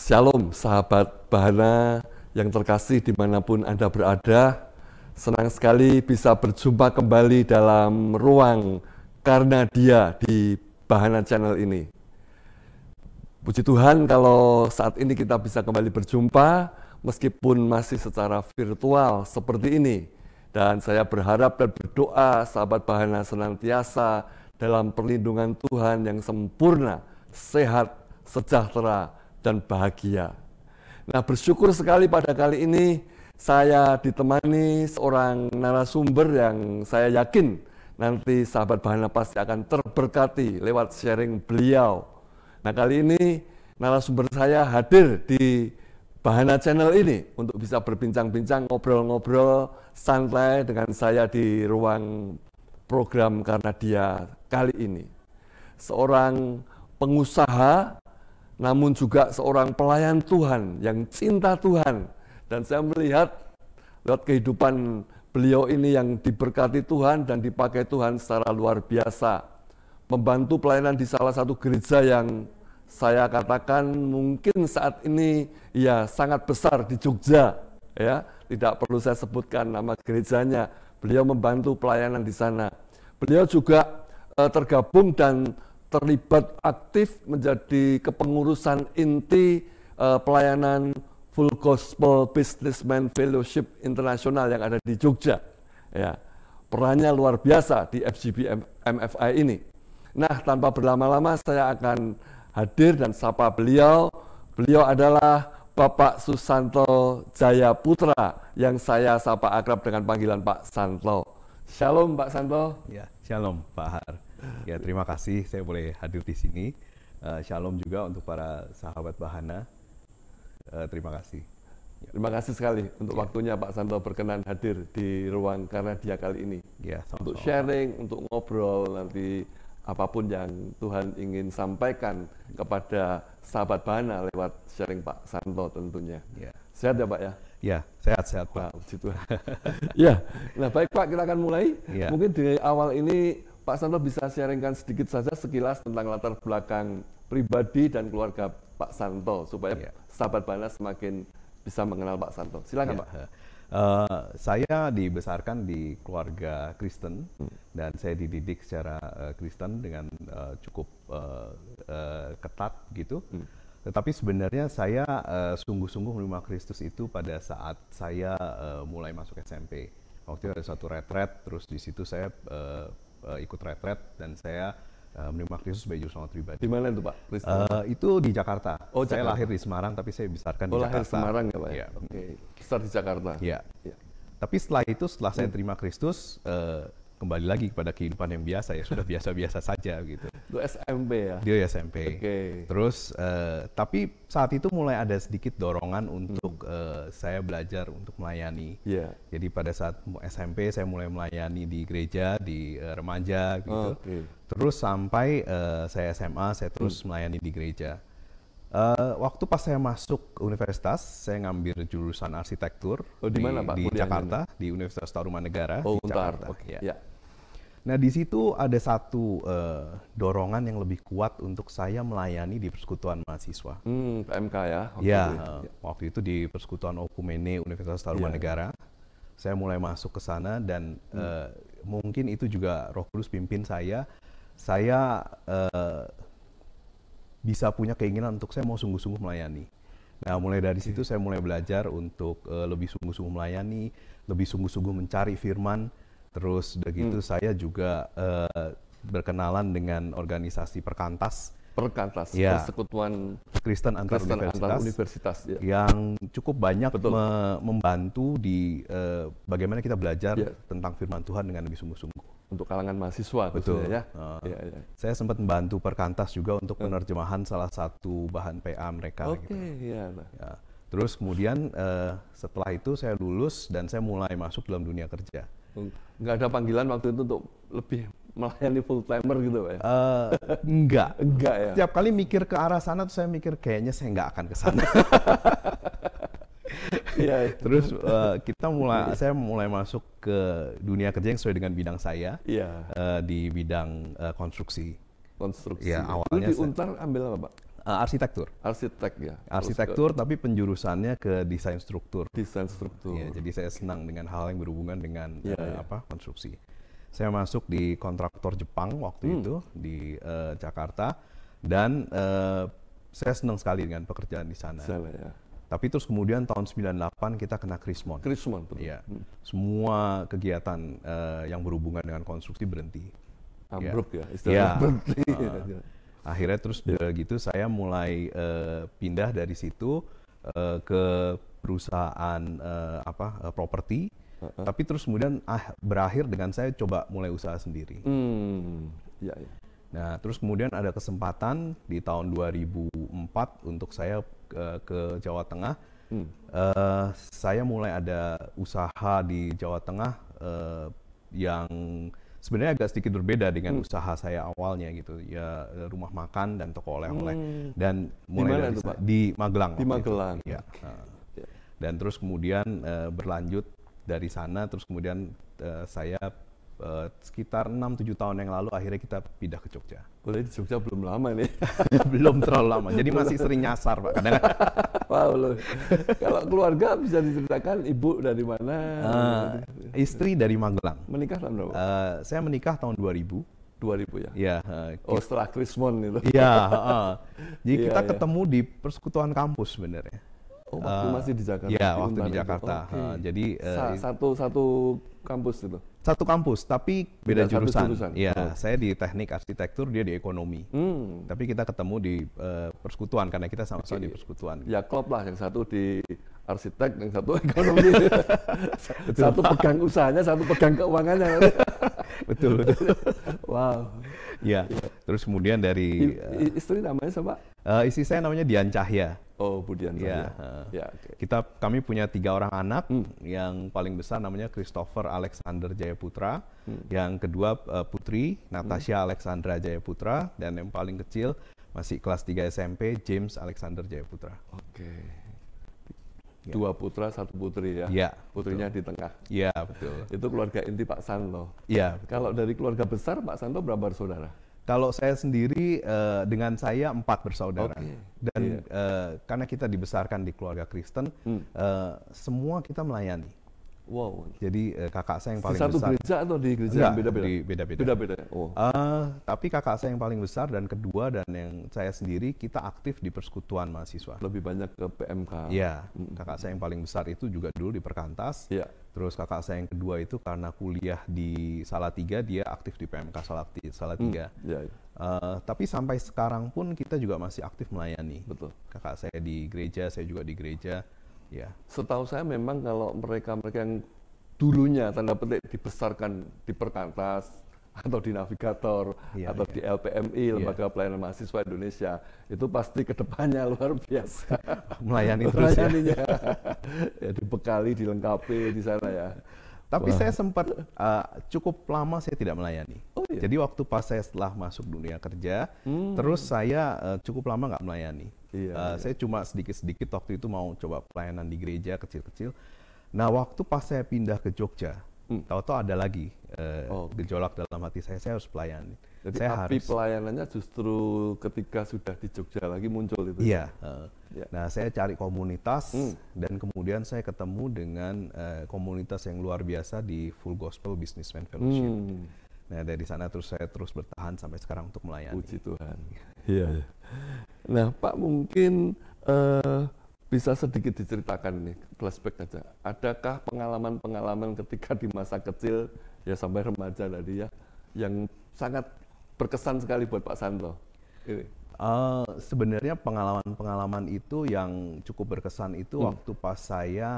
Shalom sahabat Bahana yang terkasih dimanapun Anda berada. Senang sekali bisa berjumpa kembali dalam ruang Karena Dia di Bahana Channel ini. Puji Tuhan kalau saat ini kita bisa kembali berjumpa meskipun masih secara virtual seperti ini. Dan saya berharap dan berdoa sahabat Bahana senantiasa dalam perlindungan Tuhan yang sempurna, sehat, sejahtera, dan bahagia. Nah, bersyukur sekali pada kali ini saya ditemani seorang narasumber yang saya yakin nanti sahabat Bahana pasti akan terberkati lewat sharing beliau. Nah, kali ini narasumber saya hadir di Bahana Channel ini untuk bisa berbincang-bincang, ngobrol-ngobrol santai dengan saya di ruang program Karena Dia kali ini. Seorang pengusaha, namun juga seorang pelayan Tuhan yang cinta Tuhan. Dan saya melihat lewat kehidupan beliau ini yang diberkati Tuhan dan dipakai Tuhan secara luar biasa. Membantu pelayanan di salah satu gereja yang saya katakan mungkin saat ini ya sangat besar di Jogja. Ya, tidak perlu saya sebutkan nama gerejanya. Beliau membantu pelayanan di sana. Beliau juga tergabung dan terlibat aktif menjadi kepengurusan inti pelayanan Full Gospel Businessman Fellowship Internasional yang ada di Jogja. Ya, perannya luar biasa di FGB MFI ini. Nah, tanpa berlama-lama saya akan hadir dan sapa beliau. Beliau adalah Bapak Susanto Jaya Putra yang saya sapa akrab dengan panggilan Pak Santo. Shalom Pak Santo. Ya, shalom Pak Har. Ya, terima kasih saya boleh hadir di sini. Shalom juga untuk para sahabat Bahana. Terima kasih. Ya. Terima kasih sekali untuk waktunya Pak Santo berkenan hadir di ruang Karena Dia kali ini. Ya, untuk sharing, untuk ngobrol nanti apapun yang Tuhan ingin sampaikan kepada sahabat Bahana lewat sharing Pak Santo tentunya. Ya. Sehat ya Pak ya? Ya, sehat-sehat Pak. Nah, puji Tuhan. Ya, nah baik Pak, kita akan mulai. Ya. Mungkin di awal ini Pak Santo bisa sharingkan sedikit saja sekilas tentang latar belakang pribadi dan keluarga Pak Santo supaya sahabat Bahana semakin bisa mengenal Pak Santo. Silakan Pak. Saya dibesarkan di keluarga Kristen dan saya dididik secara Kristen dengan cukup ketat gitu. Tetapi sebenarnya saya sungguh-sungguh menerima Kristus itu pada saat saya mulai masuk SMP. Waktu itu ada satu retret, terus di situ saya ikut retret dan saya menerima Kristus sebagai juru selamat pribadi. Di mana itu Pak? Itu di Jakarta. Oh, saya Jakarta. lahir di Semarang, tapi saya dibesarkan di Jakarta. Lahir Semarang ya Pak? Ya. Oke, besar di Jakarta. Ya. Ya. Tapi setelah itu, setelah saya terima Kristus, kembali lagi kepada kehidupan yang biasa ya, sudah biasa-biasa saja gitu. Itu SMP ya? Dia SMP. Okay. Terus, tapi saat itu mulai ada sedikit dorongan untuk saya belajar untuk melayani. Yeah. Jadi pada saat SMP saya mulai melayani di gereja, di remaja gitu. Okay. Terus sampai saya SMA, saya terus melayani di gereja. Waktu pas saya masuk universitas, saya ngambil jurusan arsitektur di mana, Pak? Di Jakarta, di Universitas Tarumanegara di Jakarta. Okay. Ya. Nah, di situ ada satu dorongan yang lebih kuat untuk saya melayani di Persekutuan Mahasiswa. PMK ya? Waktu itu di Persekutuan Okumene Universitas Tarumanegara. Saya mulai masuk ke sana dan mungkin itu juga Roh Kudus pimpin saya bisa punya keinginan untuk saya mau sungguh-sungguh melayani. Nah, mulai dari situ saya mulai belajar untuk lebih sungguh-sungguh melayani, lebih sungguh-sungguh mencari firman. Terus begitu saya juga berkenalan dengan organisasi Perkantas. Ya. Persekutuan Kristen antar universitas ya. Yang cukup banyak membantu di bagaimana kita belajar tentang firman Tuhan dengan lebih sungguh-sungguh. Untuk kalangan mahasiswa. Betul. Ya. Saya sempat membantu Perkantas juga untuk penerjemahan salah satu bahan PA mereka. Oke, ya. Terus kemudian setelah itu saya lulus dan saya mulai masuk dalam dunia kerja. Nggak ada panggilan waktu itu untuk lebih melayani full timer gitu Pak ya? Enggak ya. Setiap kali mikir ke arah sana tuh saya mikir kayaknya saya nggak akan ke sana. Terus saya mulai masuk ke dunia kerja yang sesuai dengan bidang saya. Di bidang konstruksi. Ya, awalnya Dulu di Untar ambil apa Pak? Arsitektur. Arsitek ya. Arsitektur, tapi penjurusannya ke desain struktur. Desain struktur. Ya, jadi saya senang dengan hal yang berhubungan dengan Iya. konstruksi. Saya masuk di kontraktor Jepang waktu itu di Jakarta, dan saya senang sekali dengan pekerjaan di sana. Sana ya. Tapi terus kemudian tahun 98 kita kena Krismon. Krismon betul. Iya. Semua kegiatan yang berhubungan dengan konstruksi berhenti. Ambruk ya, Iya. istilahnya berhenti. Akhirnya terus gitu saya mulai pindah dari situ ke perusahaan properti. Tapi terus kemudian berakhir dengan saya coba mulai usaha sendiri. Ya, ya. Nah, terus kemudian ada kesempatan di tahun 2004 untuk saya ke Jawa Tengah. Saya mulai ada usaha di Jawa Tengah yang sebenarnya agak sedikit berbeda dengan usaha saya awalnya gitu. Ya, rumah makan dan toko oleh-oleh. Dan mulai dari di Magelang. Di Magelang. Ya. Dan terus kemudian berlanjut dari sana, terus kemudian saya sekitar 6-7 tahun yang lalu akhirnya kita pindah ke Jogja. Boleh di Jogja belum lama nih. Belum terlalu lama, jadi masih sering nyasar Pak kadang. Wow loh. Kalau keluarga bisa diceritakan ibu dari mana? Istri dari Magelang. Menikah tahun berapa? Saya menikah tahun 2000. 2000 ya? Iya. Setelah Krismon itu. Iya. Jadi kita ketemu di persekutuan kampus sebenarnya. Waktu masih di Jakarta? Iya, waktu di Jakarta. Jadi satu kampus itu? Satu kampus, tapi beda jurusan. Iya, saya di teknik arsitektur, dia di ekonomi. Tapi kita ketemu di persekutuan, karena kita sama-sama di persekutuan. Ya klop lah, yang satu di arsitek, yang satu ekonomi. Satu pegang usahanya, satu pegang keuangannya. Betul. Wow. Ya, terus kemudian dari istri namanya siapa? Istri saya namanya Dian Cahya. Oh, Bu Dian Cahya. Ya, kami punya 3 orang anak. Yang paling besar namanya Christopher Alexander Jayaputra. Yang kedua putri Natasha Alexandra Jayaputra, dan yang paling kecil masih kelas 3 SMP James Alexander Jayaputra. Oke. 2 putra, 1 putri ya. Iya. Putrinya di tengah. Iya, betul. Itu keluarga inti Pak Santo. Iya. Kalau dari keluarga besar Pak Santo berapa bersaudara? Kalau saya sendiri dengan saya 4 bersaudara. Dan karena kita dibesarkan di keluarga Kristen, semua kita melayani. Wow. Jadi kakak saya yang paling satu besar. Gereja atau di gereja yang beda-beda? Beda-beda. Beda-beda. Oh. Tapi kakak saya yang paling besar dan kedua dan yang saya sendiri, kita aktif di persekutuan mahasiswa. Lebih banyak ke PMK. Iya. Kakak saya yang paling besar itu juga dulu di Perkantas. Iya. Terus kakak saya yang kedua itu karena kuliah di Salatiga, dia aktif di PMK Salatiga. Iya. Tapi sampai sekarang pun kita juga masih aktif melayani. Betul. Kakak saya di gereja, saya juga di gereja. Ya. Setahu saya memang kalau mereka yang dulunya tanda petik dibesarkan di Perkantas atau di Navigator atau di LPMI, Lembaga Pelayanan Mahasiswa Indonesia, itu pasti kedepannya luar biasa. Melayani terus ya. Ya, dibekali, dilengkapi di sana ya. Tapi saya sempat cukup lama saya tidak melayani. Jadi waktu pas saya setelah masuk dunia kerja, terus saya cukup lama nggak melayani. Saya cuma sedikit-sedikit waktu itu mau coba pelayanan di gereja kecil-kecil. Nah, waktu pas saya pindah ke Jogja, tahu-tahu ada lagi gejolak dalam hati saya harus pelayani. Jadi saya api pelayanannya justru ketika sudah di Jogja lagi muncul itu. Iya. Nah, saya cari komunitas dan kemudian saya ketemu dengan komunitas yang luar biasa di Full Gospel Businessman Fellowship. Nah, dari sana saya terus bertahan sampai sekarang untuk melayani. Puji Tuhan. Iya. Nah, Pak, mungkin bisa sedikit diceritakan nih, flashback aja. Adakah pengalaman-pengalaman ketika di masa kecil ya sampai remaja tadi ya, yang sangat berkesan sekali buat Pak Santo? Ini. Sebenarnya pengalaman-pengalaman itu yang cukup berkesan itu waktu pas saya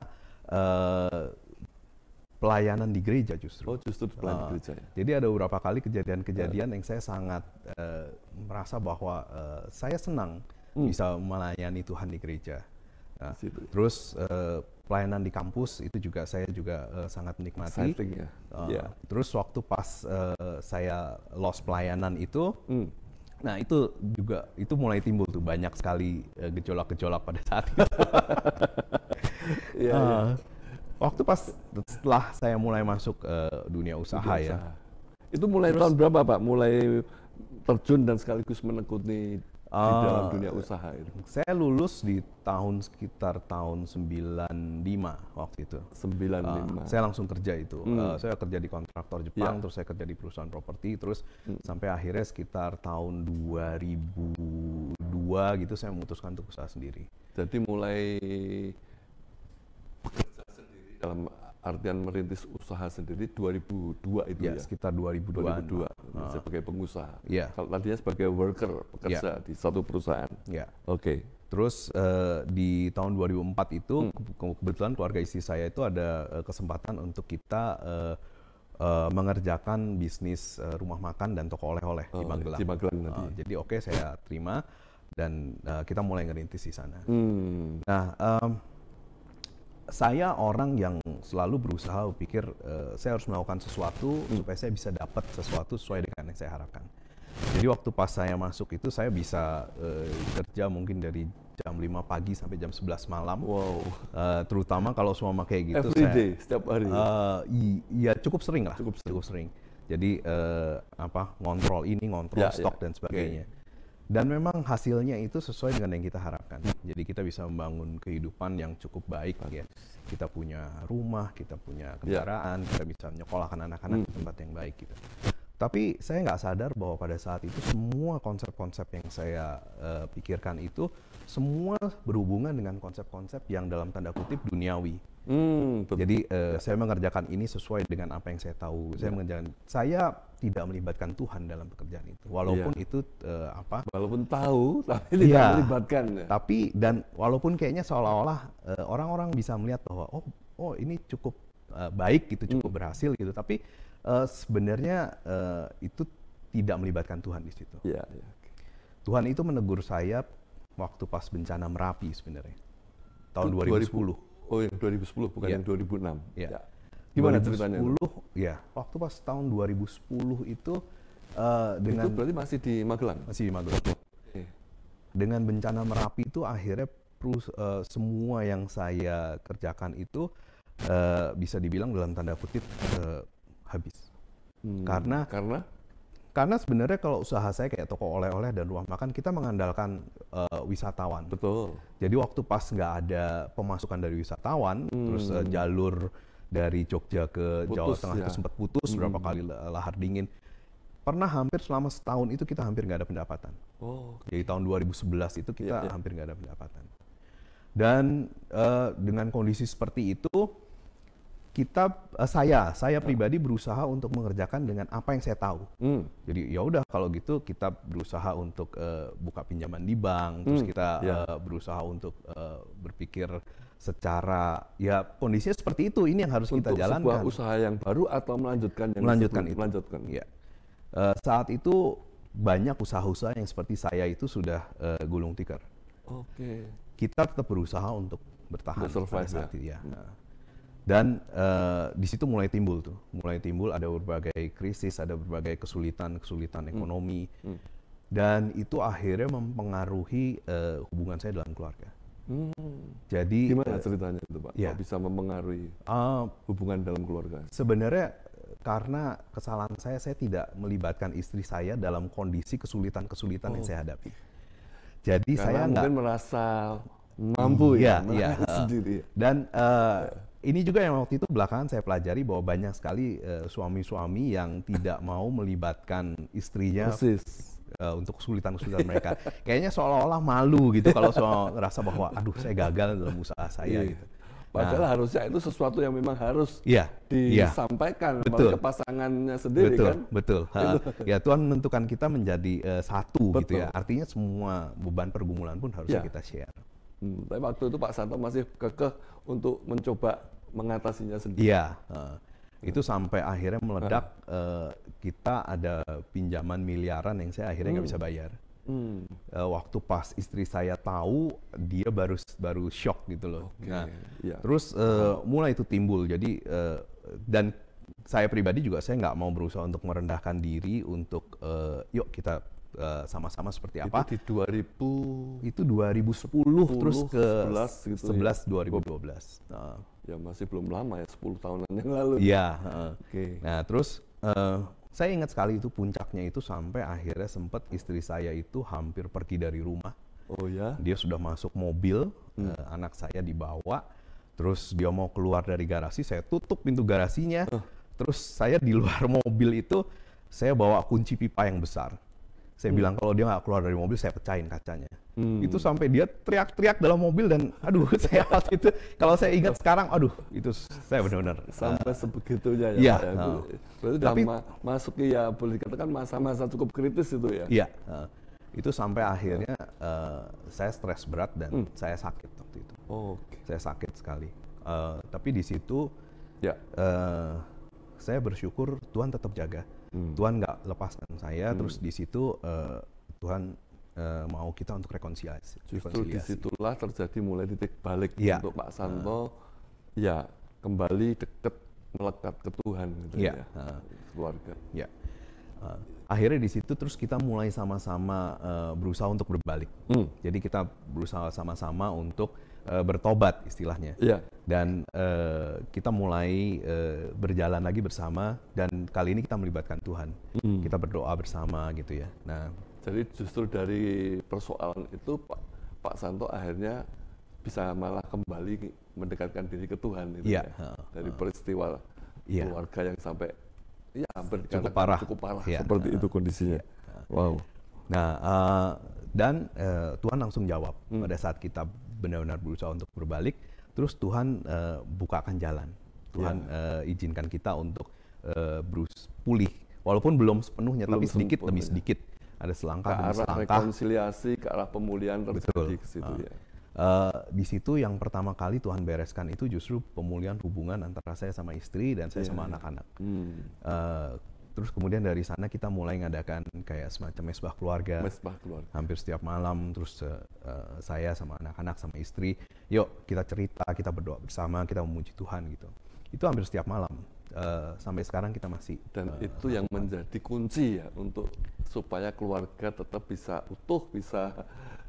pelayanan di gereja justru. Oh, justru pelayanan di gereja ya. Jadi ada beberapa kali kejadian-kejadian yang saya sangat merasa bahwa saya senang bisa melayani Tuhan di gereja. Nah, terus pelayanan di kampus itu juga saya sangat menikmati. Ya. Terus waktu pas saya lost pelayanan itu, nah itu mulai timbul tuh banyak sekali gejolak-gejolak pada saat itu. Waktu pas setelah saya mulai masuk dunia usaha ya. Itu mulai tahun berapa Pak? Mulai terjun dan sekaligus menekuni di dalam dunia usaha itu? Saya lulus di sekitar tahun 95 waktu itu. 95. Saya langsung kerja itu. Saya kerja di kontraktor Jepang, terus saya kerja di perusahaan properti, terus sampai akhirnya sekitar tahun 2002 gitu saya memutuskan untuk usaha sendiri. Jadi mulai bekerja sendiri dalam artian merintis usaha sendiri 2002 itu ya? Sekitar 2002. Sebagai pengusaha. Ya. Kalau tadinya sebagai worker, bekerja di satu perusahaan. Ya. Oke. Terus di tahun 2004 itu kebetulan keluarga istri saya itu ada kesempatan untuk kita mengerjakan bisnis rumah makan dan toko oleh-oleh di Magelang. Di Magelang nanti. Jadi oke, saya terima dan kita mulai ngerintis di sana. Nah, saya orang yang selalu berusaha pikir saya harus melakukan sesuatu supaya saya bisa dapat sesuatu sesuai dengan yang saya harapkan. Jadi waktu pas saya masuk itu saya bisa kerja mungkin dari jam 5 pagi sampai jam 11 malam. Wow. Terutama kalau semua kayak gitu. Every day, setiap hari. Iya cukup sering lah. Cukup sering. Jadi ngontrol ini, ngontrol stok dan sebagainya. Dan memang hasilnya itu sesuai dengan yang kita harapkan. Jadi kita bisa membangun kehidupan yang cukup baik ya. Kita punya rumah, kita punya kendaraan, kita bisa menyekolahkan anak-anak di tempat yang baik gitu. Tapi saya nggak sadar bahwa pada saat itu semua konsep-konsep yang saya pikirkan itu semua berhubungan dengan konsep-konsep yang dalam tanda kutip duniawi. Jadi saya mengerjakan ini sesuai dengan apa yang saya tahu. Saya tidak melibatkan Tuhan dalam pekerjaan itu. Walaupun itu walaupun tahu tapi tidak melibatkan. Tapi dan walaupun kayaknya seolah-olah orang-orang bisa melihat bahwa oh ini cukup baik gitu, cukup berhasil gitu. Tapi sebenarnya itu tidak melibatkan Tuhan di situ. Tuhan itu menegur saya waktu pas bencana Merapi sebenarnya. Tahun 2010. Oh, yang 2010 bukan yang 2006. Ya. Gimana ceritanya? 2010, ya. Waktu pas tahun 2010 itu dengan itu berarti masih di Magelang. Masih di Magelang. Dengan bencana Merapi itu akhirnya semua yang saya kerjakan itu bisa dibilang dalam tanda kutip habis. Karena sebenarnya kalau usaha saya kayak toko oleh-oleh dan rumah makan, kita mengandalkan wisatawan. Betul. Jadi waktu pas nggak ada pemasukan dari wisatawan, terus jalur dari Jogja ke Jawa Tengah itu sempat putus berapa kali lahar dingin. Pernah hampir selama setahun itu kita hampir nggak ada pendapatan. Jadi tahun 2011 itu kita hampir nggak ada pendapatan. Dan dengan kondisi seperti itu, saya pribadi berusaha untuk mengerjakan dengan apa yang saya tahu. Jadi ya udah kalau gitu kita berusaha untuk buka pinjaman di bank, terus kita berusaha untuk berpikir secara kondisinya seperti itu. Ini yang harus kita jalankan. Untuk sebuah usaha yang baru atau melanjutkan yang melanjutkan. Ya. Saat itu banyak usaha-usaha yang seperti saya itu sudah gulung tikar. Kita tetap berusaha untuk bertahan pada saat itu ya. Dan di situ mulai timbul ada berbagai krisis, ada berbagai kesulitan ekonomi, dan itu akhirnya mempengaruhi hubungan saya dalam keluarga. Jadi gimana ceritanya itu Pak? Ya. Kok bisa mempengaruhi hubungan dalam keluarga? Sebenarnya karena kesalahan saya tidak melibatkan istri saya dalam kondisi kesulitan yang saya hadapi. Jadi karena saya mungkin merasa mampu sendiri. Dan ini juga yang waktu itu belakangan saya pelajari bahwa banyak sekali suami-suami yang tidak mau melibatkan istrinya untuk kesulitan-kesulitan mereka. Kayaknya seolah-olah malu gitu kalau ngerasa bahwa aduh saya gagal dalam usaha saya gitu. Padahal harusnya itu sesuatu yang memang harus disampaikan ke pasangannya sendiri kan? Betul. Ya Tuhan menentukan kita menjadi satu gitu ya. Artinya semua beban pergumulan pun harusnya kita share. Tapi waktu itu Pak Santo masih kekeh untuk mencoba mengatasinya sendiri. Iya, itu sampai akhirnya meledak. Kita ada pinjaman miliaran yang saya akhirnya nggak bisa bayar. Waktu pas istri saya tahu, dia baru shock gitu loh. Terus mulai itu timbul. Jadi dan saya pribadi juga saya nggak mau berusaha untuk merendahkan diri untuk yuk kita sama-sama seperti apa. Itu di 2000 itu 2010 terus ke 11 gitu 11 2012. Ya masih belum lama ya, 10 tahunan yang lalu. Iya, Nah, terus Saya ingat sekali itu puncaknya itu sampai akhirnya sempat istri saya itu hampir pergi dari rumah. Oh ya? Dia sudah masuk mobil, anak saya dibawa, terus dia mau keluar dari garasi, saya tutup pintu garasinya, terus saya di luar mobil itu, saya bawa kunci pipa yang besar. Saya bilang kalau dia nggak keluar dari mobil, saya pecahin kacanya. Itu sampai dia teriak-teriak dalam mobil dan aduh saya waktu itu, kalau saya ingat sekarang, aduh itu saya benar-benar. Sampai sebegitunya ya Iya. Pak ya. Berarti Tapi, masuk ya boleh dikatakan masa-masa cukup kritis itu ya? Iya. Itu sampai akhirnya saya stres berat dan saya sakit waktu itu. Oh, oke. Saya sakit sekali. Tapi di situ Ya. saya bersyukur Tuhan tetap jaga. Tuhan nggak lepaskan saya. Terus di situ Tuhan mau kita untuk rekonsiliasi. Justru disitulah terjadi mulai titik balik Iya. untuk Pak Santo, ya kembali dekat melekat ke Tuhan gitu Iya. ya, keluarga. Ya. Akhirnya di situ terus kita mulai sama-sama berusaha untuk berbalik. Jadi kita berusaha sama-sama untuk bertobat istilahnya. Iya. Dan kita mulai berjalan lagi bersama dan kali ini kita melibatkan Tuhan. Kita berdoa bersama gitu ya. Nah, Jadi justru dari persoalan itu Pak Santo akhirnya bisa malah kembali mendekatkan diri ke Tuhan gitu Iya. ya. Dari peristiwa Iya. keluarga yang sampai ya hampir Cukup dikatakan parah. cukup Iya. seperti itu kondisinya. Wow. Nah, dan Tuhan langsung jawab pada saat kita benar-benar berusaha untuk berbalik. Terus Tuhan bukakan jalan. Tuhan izinkan kita untuk pulih. Walaupun belum sepenuhnya, Belum tapi sedikit demi sempurna. sedikit. Ada selangkah Ke demi arah selangkah. rekonsiliasi, ke arah pemulihan terjadi ke situ ya. Di situ yang pertama kali Tuhan bereskan itu justru pemulihan hubungan antara saya sama istri dan saya sama anak-anak. Terus kemudian dari sana kita mulai ngadakan kayak semacam mesbah keluarga. Mesbah keluarga. Hampir setiap malam, terus saya sama anak-anak sama istri, yuk kita cerita, kita berdoa bersama, kita memuji Tuhan gitu. Itu hampir setiap malam. Sampai sekarang kita masih. Dan itu yang menjadi kunci ya untuk supaya keluarga tetap bisa utuh, bisa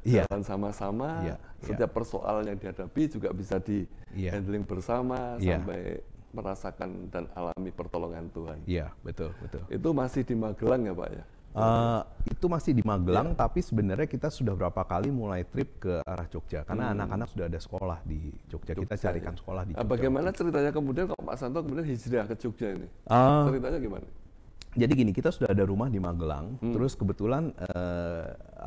jalan sama-sama. Setiap persoalan yang dihadapi juga bisa di handling bersama sampai merasakan dan alami pertolongan Tuhan. Iya, betul. Itu masih di Magelang ya Pak ya? Itu masih di Magelang, tapi sebenarnya kita sudah berapa kali mulai trip ke arah Jogja karena anak-anak sudah ada sekolah di Jogja. Kita carikan sekolah di Jogja. Bagaimana ceritanya kemudian kalau Pak Santo kemudian hijrah ke Jogja ini? Ceritanya gimana? Jadi gini, kita sudah ada rumah di Magelang, terus kebetulan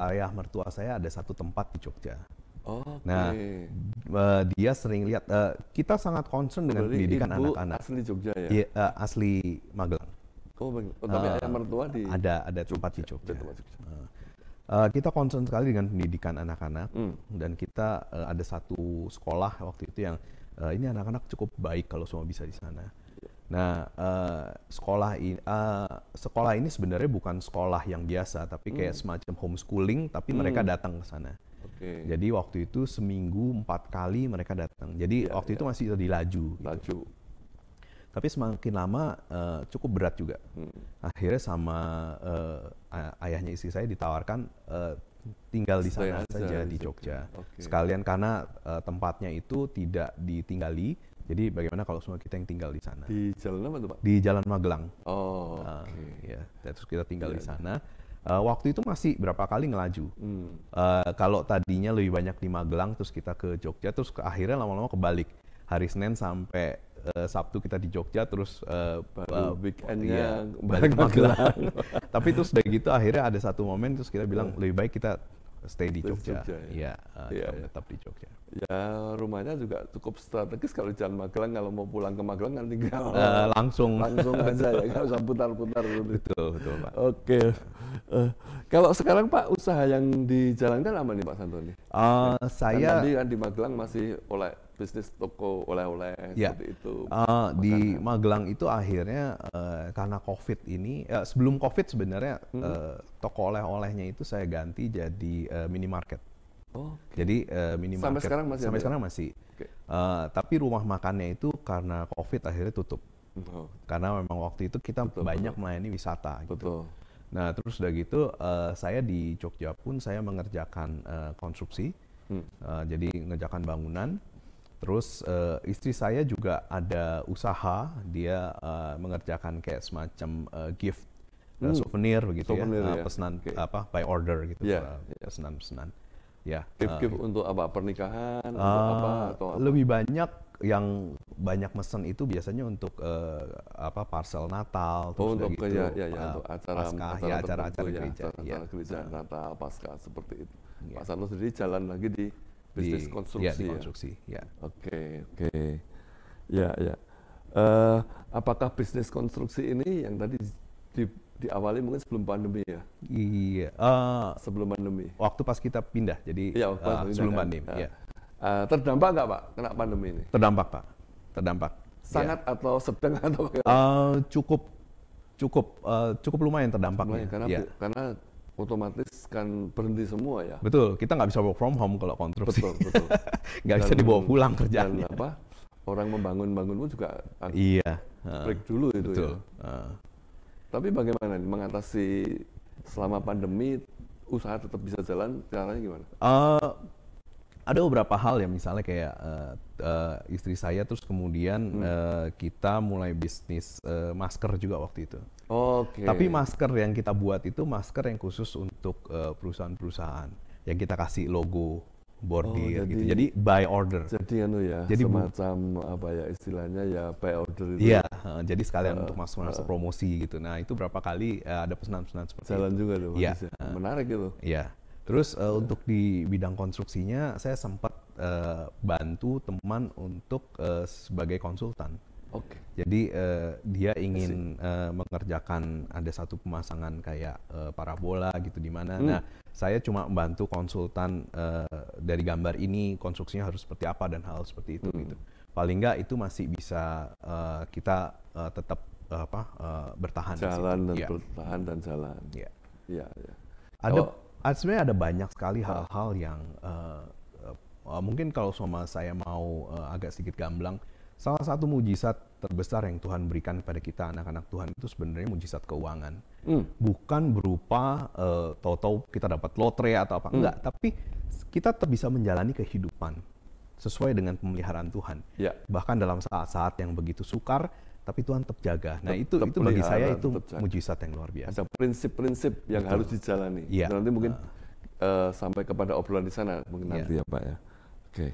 ayah mertua saya ada satu tempat di Jogja. Nah, dia sering lihat, kita sangat concern dengan pendidikan anak-anak. Asli Jogja ya? Iya, asli Magelang. Tapi ayah mertua di ada tempat di Jogja. Kita concern sekali dengan pendidikan anak-anak dan kita ada satu sekolah waktu itu yang ini anak-anak cukup baik kalau semua bisa di sana. Nah, sekolah ini sebenarnya bukan sekolah yang biasa, tapi kayak semacam homeschooling, tapi mereka datang ke sana. Jadi waktu itu seminggu 4 kali mereka datang. Jadi waktu itu masih di Laju. Gitu. Tapi semakin lama cukup berat juga. Akhirnya sama ayahnya istri saya ditawarkan tinggal di sana saja di Jogja. Sekalian karena tempatnya itu tidak ditinggali. Jadi bagaimana kalau semua kita yang tinggal di sana? Di jalan apa tuh Pak? Di Jalan Magelang. Ya. Terus kita tinggal di sana. Waktu itu masih berapa kali ngelaju. Kalau tadinya lebih banyak di Magelang, terus kita ke Jogja, terus akhirnya lama-lama kebalik. Hari Senin sampai Sabtu kita di Jogja, terus baru weekendnya balik Magelang. Tapi terus udah gitu akhirnya ada satu momen terus kita bilang lebih baik kita stay di Jogja. Iya, kita tetap di Jogja. Ya rumahnya juga cukup strategis kalau di Jalan Magelang, kalau mau pulang ke Magelang kan tinggal langsung aja ya, nggak usah putar-putar. Betul Pak. Oke. Kalau sekarang Pak usaha yang dijalankan apa nih Pak Santoni? Saya tadi kan di Magelang masih oleh bisnis toko oleh-oleh seperti itu. Di Magelang itu akhirnya karena COVID ini, sebelum COVID sebenarnya toko oleh-olehnya itu saya ganti jadi minimarket. Jadi minimarket sampai sekarang masih. Tapi rumah makannya itu karena COVID akhirnya tutup. Karena memang waktu itu kita banyak melayani wisata. Gitu. Nah terus udah gitu saya di Jogja pun saya mengerjakan konstruksi, jadi mengerjakan bangunan. Terus istri saya juga ada usaha, dia mengerjakan kayak semacam gift souvenir begitu Souvenir, ya, ya. pesanan Oke. by order gitu, Ya, pesanan-pesanan. Ya, gift untuk apa? Pernikahan, untuk apa atau apa? lebih banyak yang banyak mesen itu biasanya untuk parcel Natal, terus udah Untuk gitu untuk acara Paskah, acara ya tertentu acara-acara ya, gereja, ya. acara gereja Natal, Paskah seperti itu. Ya. Pak Santo sendiri jalan lagi di bisnis konstruksi di ya. konstruksi, ya. Oke, oke. Ya, ya. Apakah bisnis konstruksi ini yang tadi diawali mungkin sebelum pandemi ya? Iya. Sebelum pandemi. Waktu pas kita pindah, jadi Iya, waktu sebelum pindah kan. pandemi. Ya. Terdampak nggak Pak kena pandemi ini? Terdampak, Pak. Terdampak. Sangat atau sedang atau cukup lumayan terdampaknya. Lumayan, karena otomatis kan berhenti semua ya. Betul, kita nggak bisa work from home kalau konstruksi. Betul. Nggak bisa dibawa pulang kerjaannya. Dan orang membangun pun juga Iya. break dulu itu Betul. ya. Tapi bagaimana nih mengatasi selama pandemi, usaha tetap bisa jalan, caranya gimana? Ada beberapa hal ya, misalnya kayak istri saya terus kemudian kita mulai bisnis masker juga waktu itu. Oke. Tapi masker yang kita buat itu masker yang khusus untuk perusahaan-perusahaan yang kita kasih logo, bordir gitu. Jadi by order. Jadi semacam apa ya istilahnya ya by order itu. Iya, jadi sekalian untuk masuk promosi gitu. Nah, itu berapa kali ada pesanan-pesanan seperti jalan itu. juga tuh. Iya. Menarik itu. Iya. Terus untuk di bidang konstruksinya saya sempat bantu teman untuk sebagai konsultan. Oke. Jadi dia ingin mengerjakan ada satu pemasangan kayak parabola gitu di mana. Nah, saya cuma membantu konsultan dari gambar ini konstruksinya harus seperti apa dan hal seperti itu gitu. Paling nggak itu masih bisa kita tetap bertahan Jalan di situ. dan Ya. bertahan dan jalan. Iya. Iya, iya. Sebenarnya ada banyak sekali hal-hal yang mungkin kalau sama saya mau agak sedikit gamblang, salah satu mujizat terbesar yang Tuhan berikan kepada kita anak-anak Tuhan itu sebenarnya mujizat keuangan. Bukan berupa tahu-tahu kita dapat lotre atau apa, enggak, tapi kita tetap bisa menjalani kehidupan sesuai dengan pemeliharaan Tuhan. Ya. Bahkan dalam saat-saat yang begitu sukar, tapi Tuhan tetap jaga. Nah, itu bagi saya itu mujizat yang luar biasa. Ada prinsip-prinsip yang harus dijalani. Iya. Nanti mungkin sampai kepada obrolan di sana mungkin nanti ya Pak ya. Oke.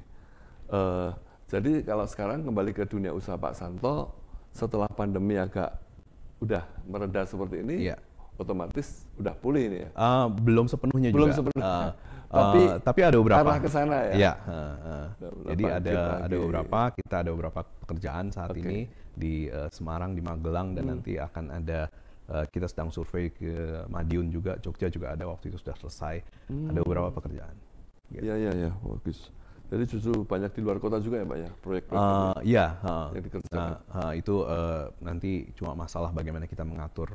Jadi kalau sekarang kembali ke dunia usaha Pak Santo, setelah pandemi agak udah mereda seperti ini, otomatis udah pulih ini ya? Belum sepenuhnya Belum juga. sepenuhnya. Tapi ada beberapa. Arah ke sana ya? Iya. Jadi ada beberapa pekerjaan saat ini di Semarang, di Magelang, dan nanti akan ada kita sedang survei ke Madiun juga, Jogja juga ada, waktu itu sudah selesai. Ada beberapa pekerjaan. Iya, bagus. Jadi justru banyak di luar kota juga ya Pak ya, proyek-proyek yang dikerjakan. Itu nanti cuma masalah bagaimana kita mengatur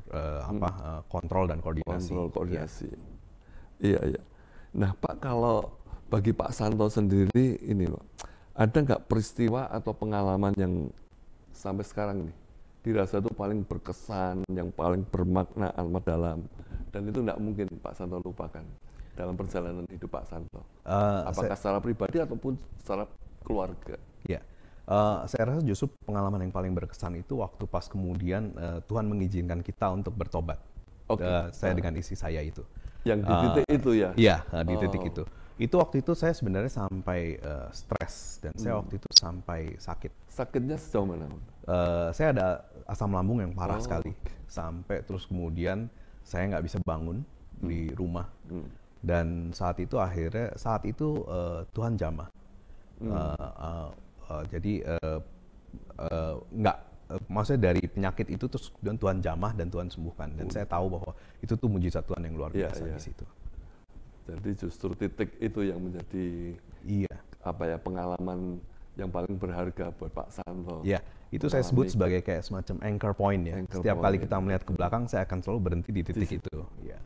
kontrol dan koordinasi. Kontrol koordinasi. Iya. Nah Pak, kalau bagi Pak Santo sendiri ini Pak, ada nggak peristiwa atau pengalaman yang sampai sekarang nih dirasa itu paling berkesan, yang paling bermakna amat dalam, dan itu nggak mungkin Pak Santo lupakan dalam perjalanan hidup Pak Santo? Apakah secara pribadi ataupun secara keluarga? Ya, saya rasa justru pengalaman yang paling berkesan itu waktu pas kemudian Tuhan mengizinkan kita untuk bertobat. Saya dengan istri saya itu. Yang di titik itu ya? Iya, di titik itu. Itu waktu itu saya sebenarnya sampai stres dan saya waktu itu sampai sakit. Sakitnya sejauh mana? Saya ada asam lambung yang parah sekali. Sampai terus kemudian saya nggak bisa bangun di rumah. Dan saat itu Tuhan jamah. Jadi maksudnya dari penyakit itu terus kemudian Tuhan jamah dan Tuhan sembuhkan. Dan saya tahu bahwa itu tuh mujizat Tuhan yang luar biasa di situ. Jadi justru titik itu yang menjadi pengalaman yang paling berharga buat Pak Santo. Iya, itu saya sebut sebagai kayak semacam anchor point ya. Setiap kali kita melihat ke belakang, saya akan selalu berhenti di titik itu. Ya.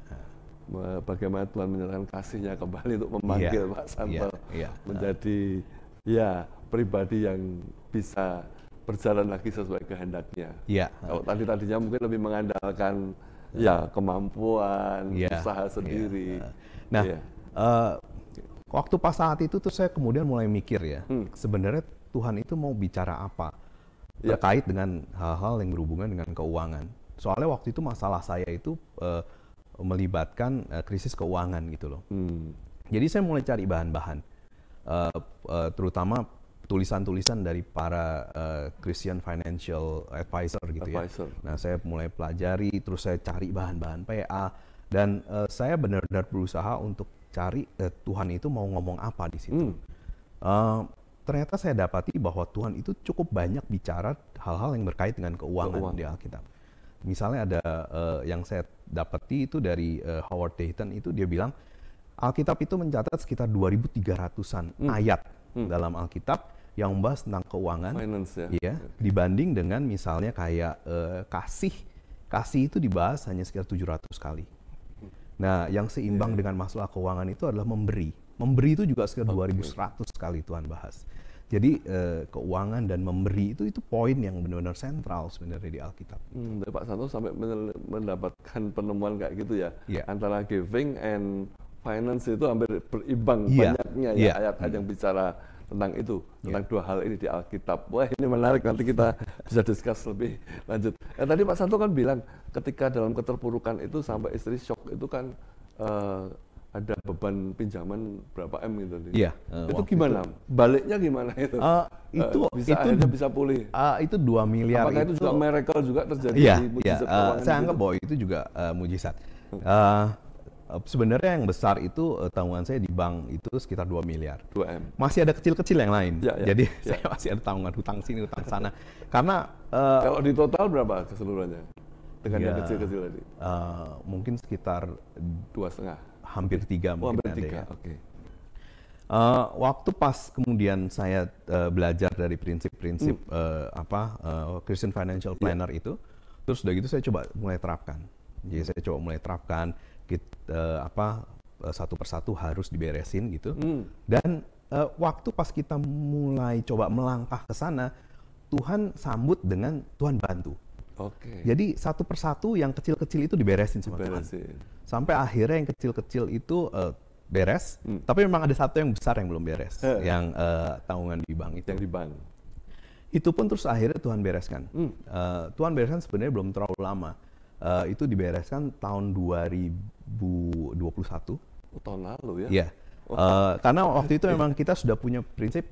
Bagaimana Tuhan menyerahkan kasihnya kembali untuk memanggil Pak Santo menjadi pribadi yang bisa berjalan lagi sesuai kehendaknya. Kalau tadinya mungkin lebih mengandalkan kemampuan, usaha sendiri. Nah, waktu pas saat itu tuh saya kemudian mulai mikir ya, sebenarnya Tuhan itu mau bicara apa terkait dengan hal-hal yang berhubungan dengan keuangan. Soalnya waktu itu masalah saya itu melibatkan krisis keuangan gitu loh. Jadi saya mulai cari bahan-bahan, terutama tulisan-tulisan dari para Christian Financial Advisor gitu ya. Nah, saya mulai pelajari, terus saya cari bahan-bahan PA, dan saya benar-benar berusaha untuk cari Tuhan itu mau ngomong apa di situ. Ternyata saya dapati bahwa Tuhan itu cukup banyak bicara hal-hal yang berkait dengan keuangan di Alkitab. Misalnya ada yang saya dapati itu dari Howard Dayton, itu dia bilang Alkitab itu mencatat sekitar 2.300-an ayat dalam Alkitab yang membahas tentang keuangan, finance, ya, dibanding dengan misalnya kayak kasih itu dibahas hanya sekitar 700 kali. Nah, yang seimbang dengan masalah keuangan itu adalah memberi itu juga sekitar 2.100 kali Tuhan bahas. Jadi keuangan dan memberi itu poin yang benar-benar sentral sebenarnya di Alkitab. Pak Santo sampai mendapatkan penemuan kayak gitu ya, antara giving and finance itu hampir berimbang banyaknya ya ayat-ayat yang bicara tentang itu, tentang dua hal ini di Alkitab. Wah, ini menarik, nanti kita bisa discuss lebih lanjut. Tadi Pak Santo kan bilang ketika dalam keterpurukan itu sampai istri shock itu kan ada beban pinjaman berapa M gitu. Iya. Itu gimana? Baliknya gimana itu? Akhirnya bisa pulih. Itu 2 miliar. Apakah itu juga miracle juga terjadi di mujizat keuangan? Saya anggap bahwa itu juga mujizat. Sebenarnya yang besar itu tanggungan saya di bank itu sekitar 2 miliar. 2M. Masih ada kecil-kecil yang lain. Jadi saya masih ada tanggungan hutang sini, hutang sana. Karena kalau di total berapa keseluruhannya? Dengan yang kecil-kecil tadi? Mungkin sekitar 2,5. Hampir 3 mungkin ada 3. Ya. Oke. Waktu pas kemudian saya belajar dari prinsip-prinsip Christian Financial Planner itu, terus udah gitu saya coba mulai terapkan. Jadi saya coba mulai terapkan satu persatu harus diberesin gitu. Dan waktu pas kita mulai coba melangkah ke sana, Tuhan sambut dengan Tuhan bantu. Oke. Jadi satu persatu yang kecil-kecil itu diberesin sama Tuhan. Sampai akhirnya yang kecil-kecil itu beres, tapi memang ada satu yang besar yang belum beres, yang tanggungan di bank itu. Yang di bank. Itu pun terus akhirnya Tuhan bereskan. Tuhan bereskan sebenarnya belum terlalu lama. Itu dibereskan tahun 2021. Tahun lalu ya? Iya. Karena waktu itu memang kita sudah punya prinsip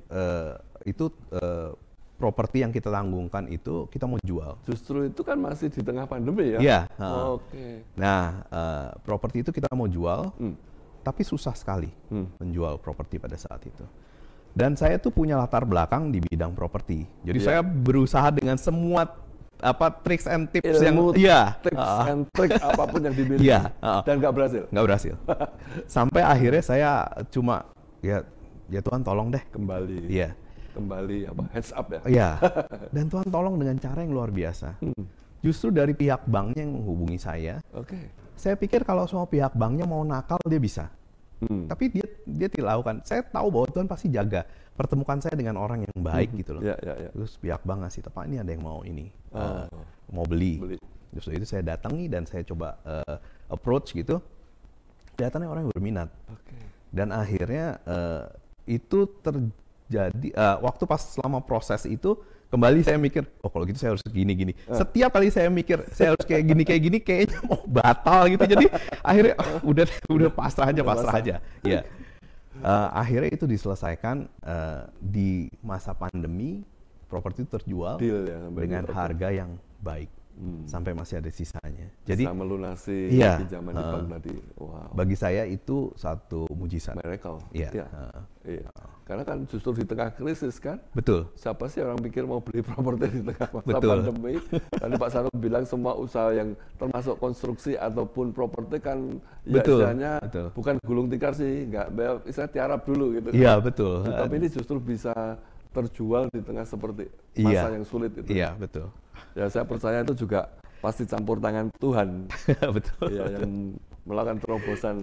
properti yang kita tanggungkan itu kita mau jual. Justru itu kan masih di tengah pandemi ya? Iya. Oke. Nah, properti itu kita mau jual, tapi susah sekali menjual properti pada saat itu. Dan saya tuh punya latar belakang di bidang properti. Jadi saya berusaha dengan semua tricks and tips tips and trick apapun yang dimiliki. Dan nggak berhasil. Nggak berhasil. Sampai akhirnya saya cuma ya Tuhan tolong deh kembali. Iya. Kembali heads up ya. Iya. Dan Tuhan tolong dengan cara yang luar biasa. Justru dari pihak banknya yang menghubungi saya. Oke. Saya pikir kalau semua pihak banknya mau nakal dia bisa. Tapi dia tidak lakukan. Saya tahu bahwa Tuhan pasti jaga. Pertemukan saya dengan orang yang baik gitu loh. Terus pihak bank ngasih tahu, Pak, ini ada yang mau ini, mau beli. Justru itu saya datangi dan saya coba approach gitu. Kelihatannya orang yang berminat. Dan akhirnya itu terjadi waktu pas selama proses itu. Kembali saya mikir, oh kalau gitu saya harus gini-gini. Setiap kali saya mikir, saya harus kayak gini, kayaknya mau batal gitu. Jadi akhirnya udah pasrah aja. Ya. Akhirnya itu diselesaikan di masa pandemi, properti itu terjual dengan harga yang baik. Sampai masih ada sisanya. Jadi bisa melunasi pinjaman di bank tadi. Wow. Bagi saya itu satu mujizat. Miracle. Iya. Karena kan justru di tengah krisis kan. Betul. Siapa sih orang pikir mau beli properti di tengah masa pandemi? Tadi Pak Santo bilang semua usaha yang termasuk konstruksi ataupun properti kan istilahnya bukan gulung tikar sih, nggak istilah tiarap dulu gitu. Iya betul. Tapi ini justru bisa terjual di tengah seperti masa yang sulit itu. Iya betul. Ya saya percaya itu juga pasti campur tangan Tuhan. Betul. Ya, yang melakukan terobosan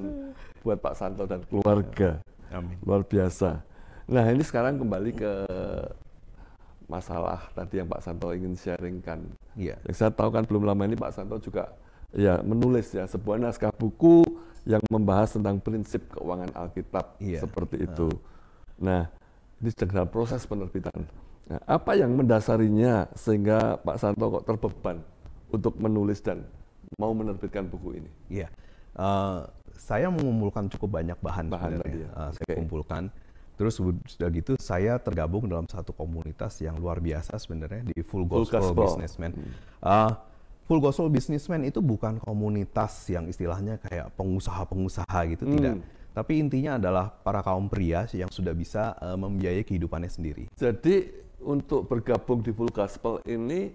buat Pak Santo dan keluarga. Amin. Luar biasa. Nah ini sekarang kembali ke masalah tadi yang Pak Santo ingin sharingkan. Iya. Yang saya tahu kan belum lama ini Pak Santo juga menulis sebuah naskah buku yang membahas tentang prinsip keuangan Alkitab seperti itu. Nah ini sedang dalam proses penerbitan. Nah, apa yang mendasarinya sehingga Pak Santo kok terbeban untuk menulis dan mau menerbitkan buku ini? Iya, saya mengumpulkan cukup banyak bahan sebenarnya. Saya kumpulkan. Terus sudah gitu saya tergabung dalam satu komunitas yang luar biasa sebenarnya di Full Gospel Businessman. Full Gospel Businessman itu bukan komunitas yang istilahnya kayak pengusaha-pengusaha gitu, tidak. Tapi intinya adalah para kaum pria yang sudah bisa membiayai kehidupannya sendiri. Jadi untuk bergabung di Full Gospel ini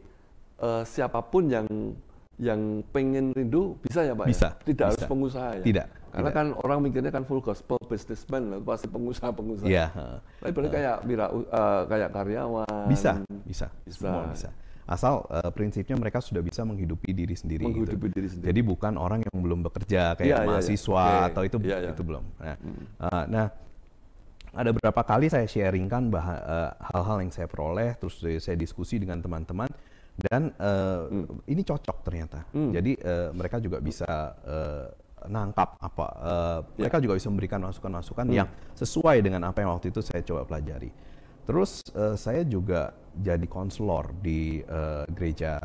siapapun yang pengen rindu bisa ya Pak? Bisa. Ya? Tidak harus pengusaha ya? Tidak. Karena kan orang mikirnya kan Full Gospel Businessman, pasti pengusaha-pengusaha. Iya. Tapi berarti kayak karyawan. Bisa. Semua bisa. Asal prinsipnya mereka sudah bisa menghidupi diri sendiri. Diri sendiri. Jadi bukan orang yang belum bekerja kayak mahasiswa atau itu belum. Nah, ada beberapa kali saya sharingkan hal-hal yang saya peroleh, terus saya diskusi dengan teman-teman dan ini cocok ternyata. Jadi mereka juga bisa nangkap mereka juga bisa memberikan masukan-masukan yang sesuai dengan apa yang waktu itu saya coba pelajari. Terus saya juga jadi konselor di gereja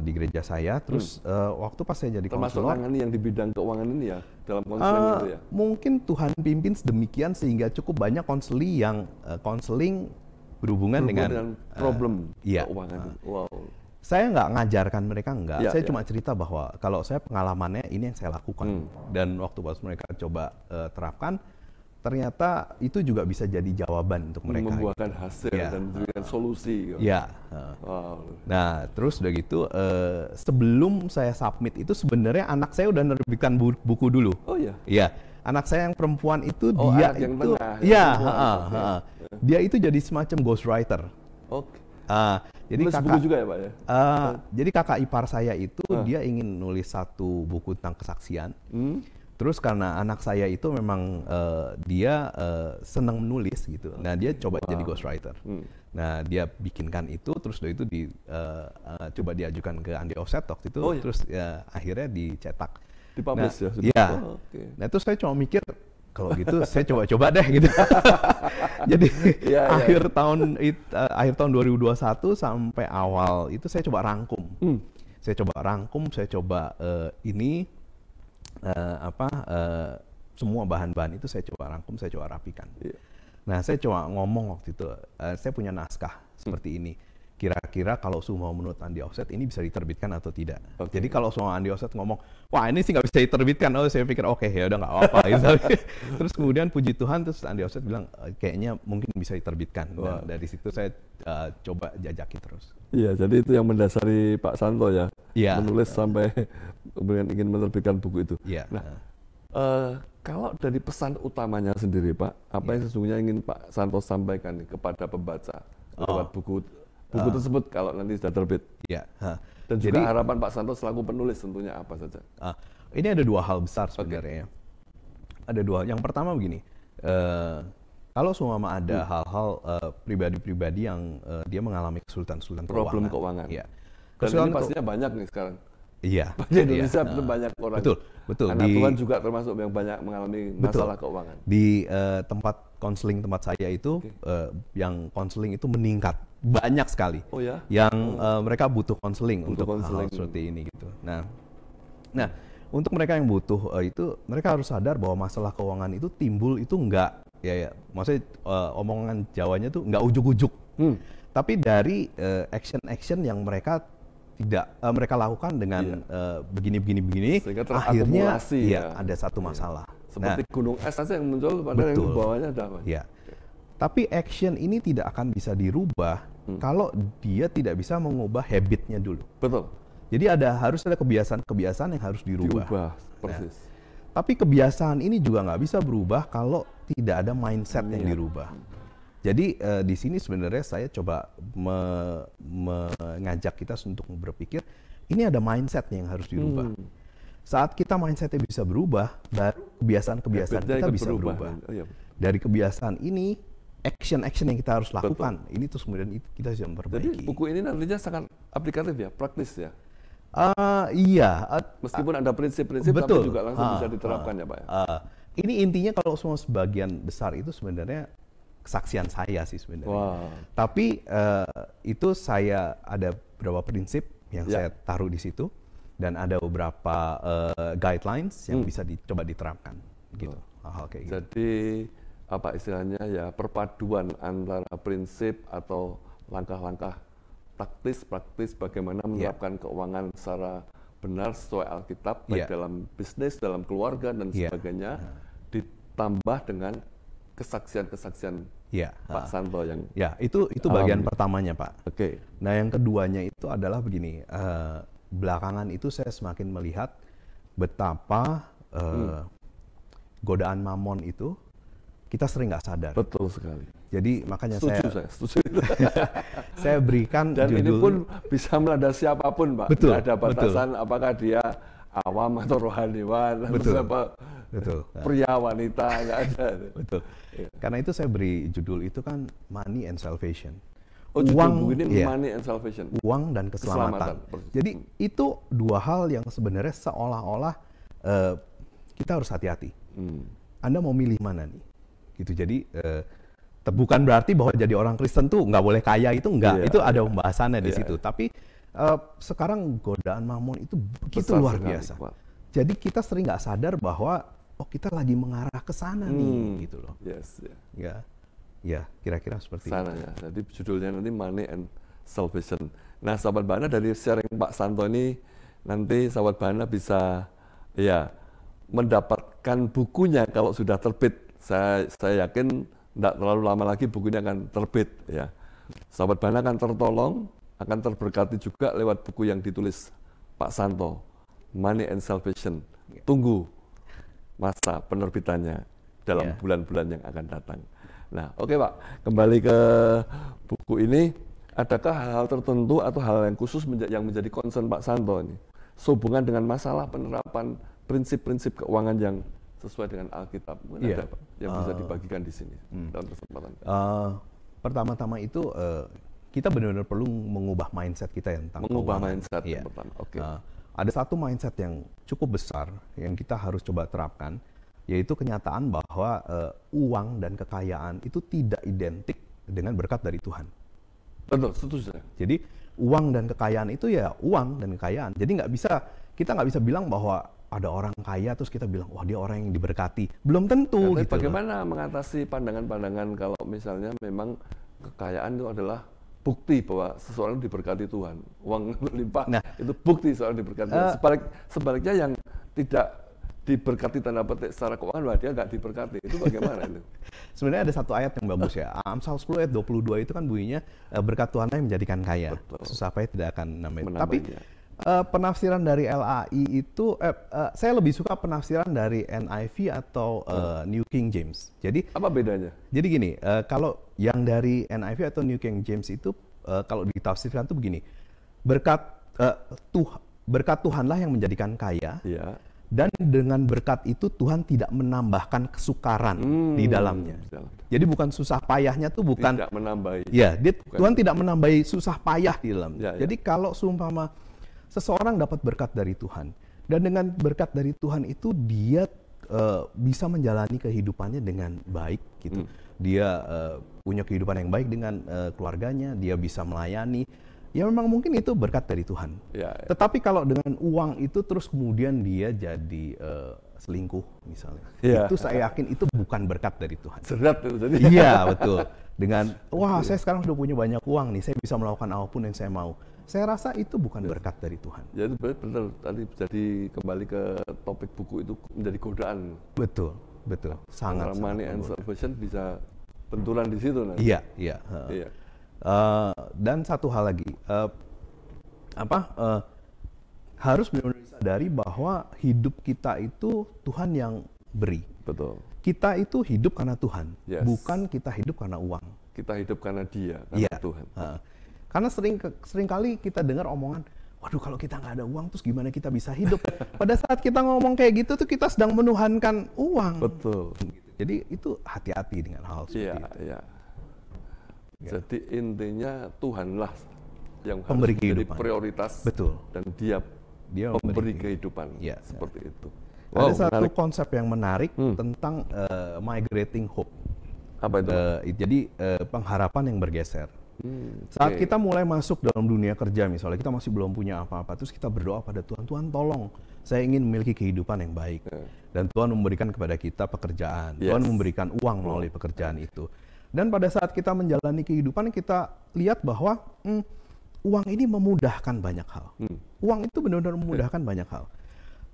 di gereja saya. Terus waktu pas saya jadi konselor, termasuk yang di bidang keuangan ini ya dalam konseling itu ya. Mungkin Tuhan pimpin sedemikian sehingga cukup banyak konseling berhubungan dengan problem iya. keuangan. Wow. Saya nggak ngajarkan mereka, enggak. Saya cuma cerita bahwa kalau saya pengalamannya ini yang saya lakukan. Dan waktu pas mereka coba terapkan, ternyata itu juga bisa jadi jawaban untuk mereka. Membuahkan hasil dan memberikan solusi. Iya. Wow. Nah, terus udah gitu, sebelum saya submit itu sebenarnya anak saya udah nerbitkan buku dulu. Oh iya? Iya. Anak saya yang perempuan itu dia itu, tengah, dia itu jadi semacam ghostwriter. Oke. Jadi nulis buku juga ya Pak ya? Jadi kakak ipar saya itu dia ingin nulis satu buku tentang kesaksian. Terus karena anak saya itu memang dia senang menulis gitu. Nah dia coba jadi ghostwriter. Nah dia bikinkan itu, terus dari itu coba diajukan ke Andi Offset waktu itu. Terus akhirnya dicetak. Dipublish ya? Iya. Nah terus saya cuma mikir, kalau gitu saya coba-coba deh gitu. Jadi akhir tahun 2021 sampai awal itu saya coba rangkum. Saya coba semua bahan-bahan itu saya coba rangkum, saya coba rapikan. Nah, saya coba ngomong waktu itu, saya punya naskah seperti ini. Kira-kira kalau semua menurut Andi Offset ini bisa diterbitkan atau tidak. Jadi kalau semua Andi Offset ngomong, wah ini sih nggak bisa diterbitkan, saya pikir oke, ya udah nggak apa-apa. Terus kemudian puji Tuhan, terus Andi Offset bilang kayaknya mungkin bisa diterbitkan. Dan dari situ saya coba jajaki terus. Iya, jadi itu yang mendasari Pak Santo ya, menulis sampai kemudian ingin menerbitkan buku itu. Nah, kalau dari pesan utamanya sendiri Pak, apa yang sesungguhnya ingin Pak Santo sampaikan kepada pembaca lewat buku tersebut kalau nanti sudah terbit? Dan juga harapan Pak Santo selaku penulis tentunya apa saja? Ini ada dua hal besar sebenarnya. Ada dua. Yang pertama begini, kalau seumpama ada hal-hal pribadi-pribadi yang dia mengalami kesulitan problem keuangan. Dan ini pastinya banyak nih sekarang. Iya. Di Indonesia banyak orang. Betul. Anak Tuhan juga termasuk yang banyak mengalami masalah keuangan. Di tempat konseling tempat saya itu, yang konseling itu meningkat banyak sekali. Oh ya? Yang mereka butuh konseling untuk hal seperti ini gitu. Nah, untuk mereka yang butuh itu, mereka harus sadar bahwa masalah keuangan itu timbul itu enggak maksudnya omongan Jawanya tuh enggak ujuk-ujuk. Tapi dari action yang mereka mereka lakukan dengan begini, akhirnya ada satu masalah. Seperti gunung es saja yang muncul, padahal yang di bawahnya ada apa? Tapi action ini tidak akan bisa dirubah kalau dia tidak bisa mengubah habitnya dulu. Betul. Jadi harus ada kebiasaan yang harus dirubah. Persis. Tapi kebiasaan ini juga nggak bisa berubah kalau tidak ada mindset yang dirubah. Jadi di sini sebenarnya saya coba mengajak kita untuk berpikir, ini ada mindset yang harus dirubah. Saat kita mindsetnya bisa berubah, baru kebiasaan-kebiasaan kita bisa berubah. Dari kebiasaan ini, action yang kita harus lakukan, ini terus kemudian kita bisa memperbaiki. Jadi buku ini nantinya sangat aplikatif ya, praktis ya? Meskipun ada prinsip-prinsip, tapi juga langsung bisa diterapkan ya Pak ya? Ini intinya kalau semua sebagian besar itu sebenarnya kesaksian saya sih sebenarnya. Tapi itu saya ada beberapa prinsip yang saya taruh di situ, dan ada beberapa guidelines yang bisa dicoba diterapkan, gitu. Hal-hal kayak gitu. Jadi apa istilahnya ya, perpaduan antara prinsip atau langkah-langkah praktis bagaimana menerapkan keuangan secara benar sesuai Alkitab, baik dalam bisnis, dalam keluarga dan sebagainya, ditambah dengan kesaksian-kesaksian Pak Santo yang itu bagian pertamanya, Pak. Oke. Nah, yang keduanya itu adalah begini, belakangan itu saya semakin melihat betapa godaan mamon itu kita sering nggak sadar. Betul sekali. Jadi makanya setuju. saya berikan dan judul, ini pun bisa melanda siapapun, Pak. Betul, Nggak ada batasan apakah dia awam atau rohaniwan, pria wanita, nggak ada. Betul. Karena itu saya beri judul itu kan Money and Salvation. Uang ini Money and Salvation. Uang dan keselamatan. Jadi itu dua hal yang sebenarnya seolah-olah kita harus hati-hati. Anda mau milih mana nih? Gitu. Jadi bukan berarti bahwa jadi orang Kristen tuh nggak boleh kaya, itu enggak. Itu ada pembahasannya di situ. Tapi sekarang godaan mamon itu begitu luar biasa. Jadi kita sering nggak sadar bahwa kita lagi mengarah ke sana nih, gitu loh. Ya, kira-kira seperti sana itu. Ya. Jadi judulnya nanti Money and Salvation. Nah, sahabat Bahana, dari sharing Pak Santo ini, nanti sahabat Bahana bisa mendapatkan bukunya kalau sudah terbit. Saya yakin tidak terlalu lama lagi bukunya akan terbit. Ya, sahabat Bahana akan tertolong, akan terberkati juga lewat buku yang ditulis Pak Santo, Money and Salvation. Tunggu masa penerbitannya dalam bulan-bulan yang akan datang. Nah, oke Pak, kembali ke buku ini, adakah hal-hal tertentu atau hal yang khusus yang menjadi concern Pak Santo ini sehubungan dengan masalah penerapan prinsip-prinsip keuangan yang sesuai dengan Alkitab? Ada Pak yang bisa dibagikan di sini dalam kesempatan? Pertama-tama itu kita benar-benar perlu mengubah mindset kita ya tentang keuangan. Mindset yang pertama. Ada satu mindset yang cukup besar yang kita harus coba terapkan, yaitu kenyataan bahwa uang dan kekayaan itu tidak identik dengan berkat dari Tuhan. Betul, setuju. Jadi uang dan kekayaan itu ya uang dan kekayaan. Jadi kita nggak bisa bilang bahwa ada orang kaya terus kita bilang wah dia orang yang diberkati. Belum tentu. Gitu. Bagaimana mengatasi pandangan-pandangan kalau misalnya memang kekayaan itu adalah bukti bahwa seseorang diberkati Tuhan. Uang berlimpah itu bukti seseorang diberkati Tuhan. Sebaliknya yang tidak diberkati tanda petik secara keuangan, dia nggak diberkati. Itu bagaimana itu? Sebenarnya ada satu ayat yang bagus ya. Amsal 10 ayat 22 itu kan bunyinya berkat Tuhan yang menjadikan kaya. Betul. Susah payah tidak akan menambahnya. Tapi penafsiran dari LAI itu saya lebih suka penafsiran dari NIV atau New King James. Jadi apa bedanya? Jadi gini, kalau yang dari NIV atau New King James itu kalau ditafsirkan tuh begini. Berkat Tuhanlah yang menjadikan kaya. Ya. Dan dengan berkat itu Tuhan tidak menambahkan kesukaran di dalamnya. Jadi bukan susah payahnya tuh bukan tidak menambahi. Ya, Tuhan tidak menambahi susah payah di dalamnya. Jadi kalau seumpama seseorang dapat berkat dari Tuhan dan dengan berkat dari Tuhan itu dia bisa menjalani kehidupannya dengan baik gitu. Dia punya kehidupan yang baik dengan keluarganya, dia bisa melayani. Ya memang mungkin itu berkat dari Tuhan. Tetapi kalau dengan uang itu terus kemudian dia jadi selingkuh misalnya, itu saya yakin itu bukan berkat dari Tuhan. Serat itu jadi. Iya betul. Dengan saya sekarang sudah punya banyak uang nih, saya bisa melakukan apapun yang saya mau. Saya rasa itu bukan berkat dari Tuhan. Jadi benar tadi jadi kembali ke topik buku itu menjadi godaan. Betul. Sangat. Money and Salvation bisa benturan di situ nanti. Iya. Dan satu hal lagi, harus benar-benar disadari bahwa hidup kita itu Tuhan yang beri. Betul. Kita itu hidup karena Tuhan, bukan kita hidup karena uang. Kita hidup karena Dia, karena Tuhan. Karena sering kali kita dengar omongan, waduh kalau kita nggak ada uang terus gimana kita bisa hidup? Pada saat kita ngomong kayak gitu tuh kita sedang menuhankan uang. Betul. Jadi itu hati-hati dengan hal seperti itu. Iya. Jadi intinya Tuhanlah yang pemberi harus menjadi prioritas. Betul. Dan dia pemberi kehidupan. Seperti itu. Ada satu konsep yang menarik tentang migrating hope. Apa itu? Jadi pengharapan yang bergeser. Saat kita mulai masuk dalam dunia kerja misalnya, kita masih belum punya apa-apa, terus kita berdoa pada Tuhan, Tuhan tolong, saya ingin memiliki kehidupan yang baik. Dan Tuhan memberikan kepada kita pekerjaan, Tuhan memberikan uang melalui pekerjaan itu. Dan pada saat kita menjalani kehidupan, kita lihat bahwa uang ini memudahkan banyak hal. Uang itu benar-benar memudahkan banyak hal.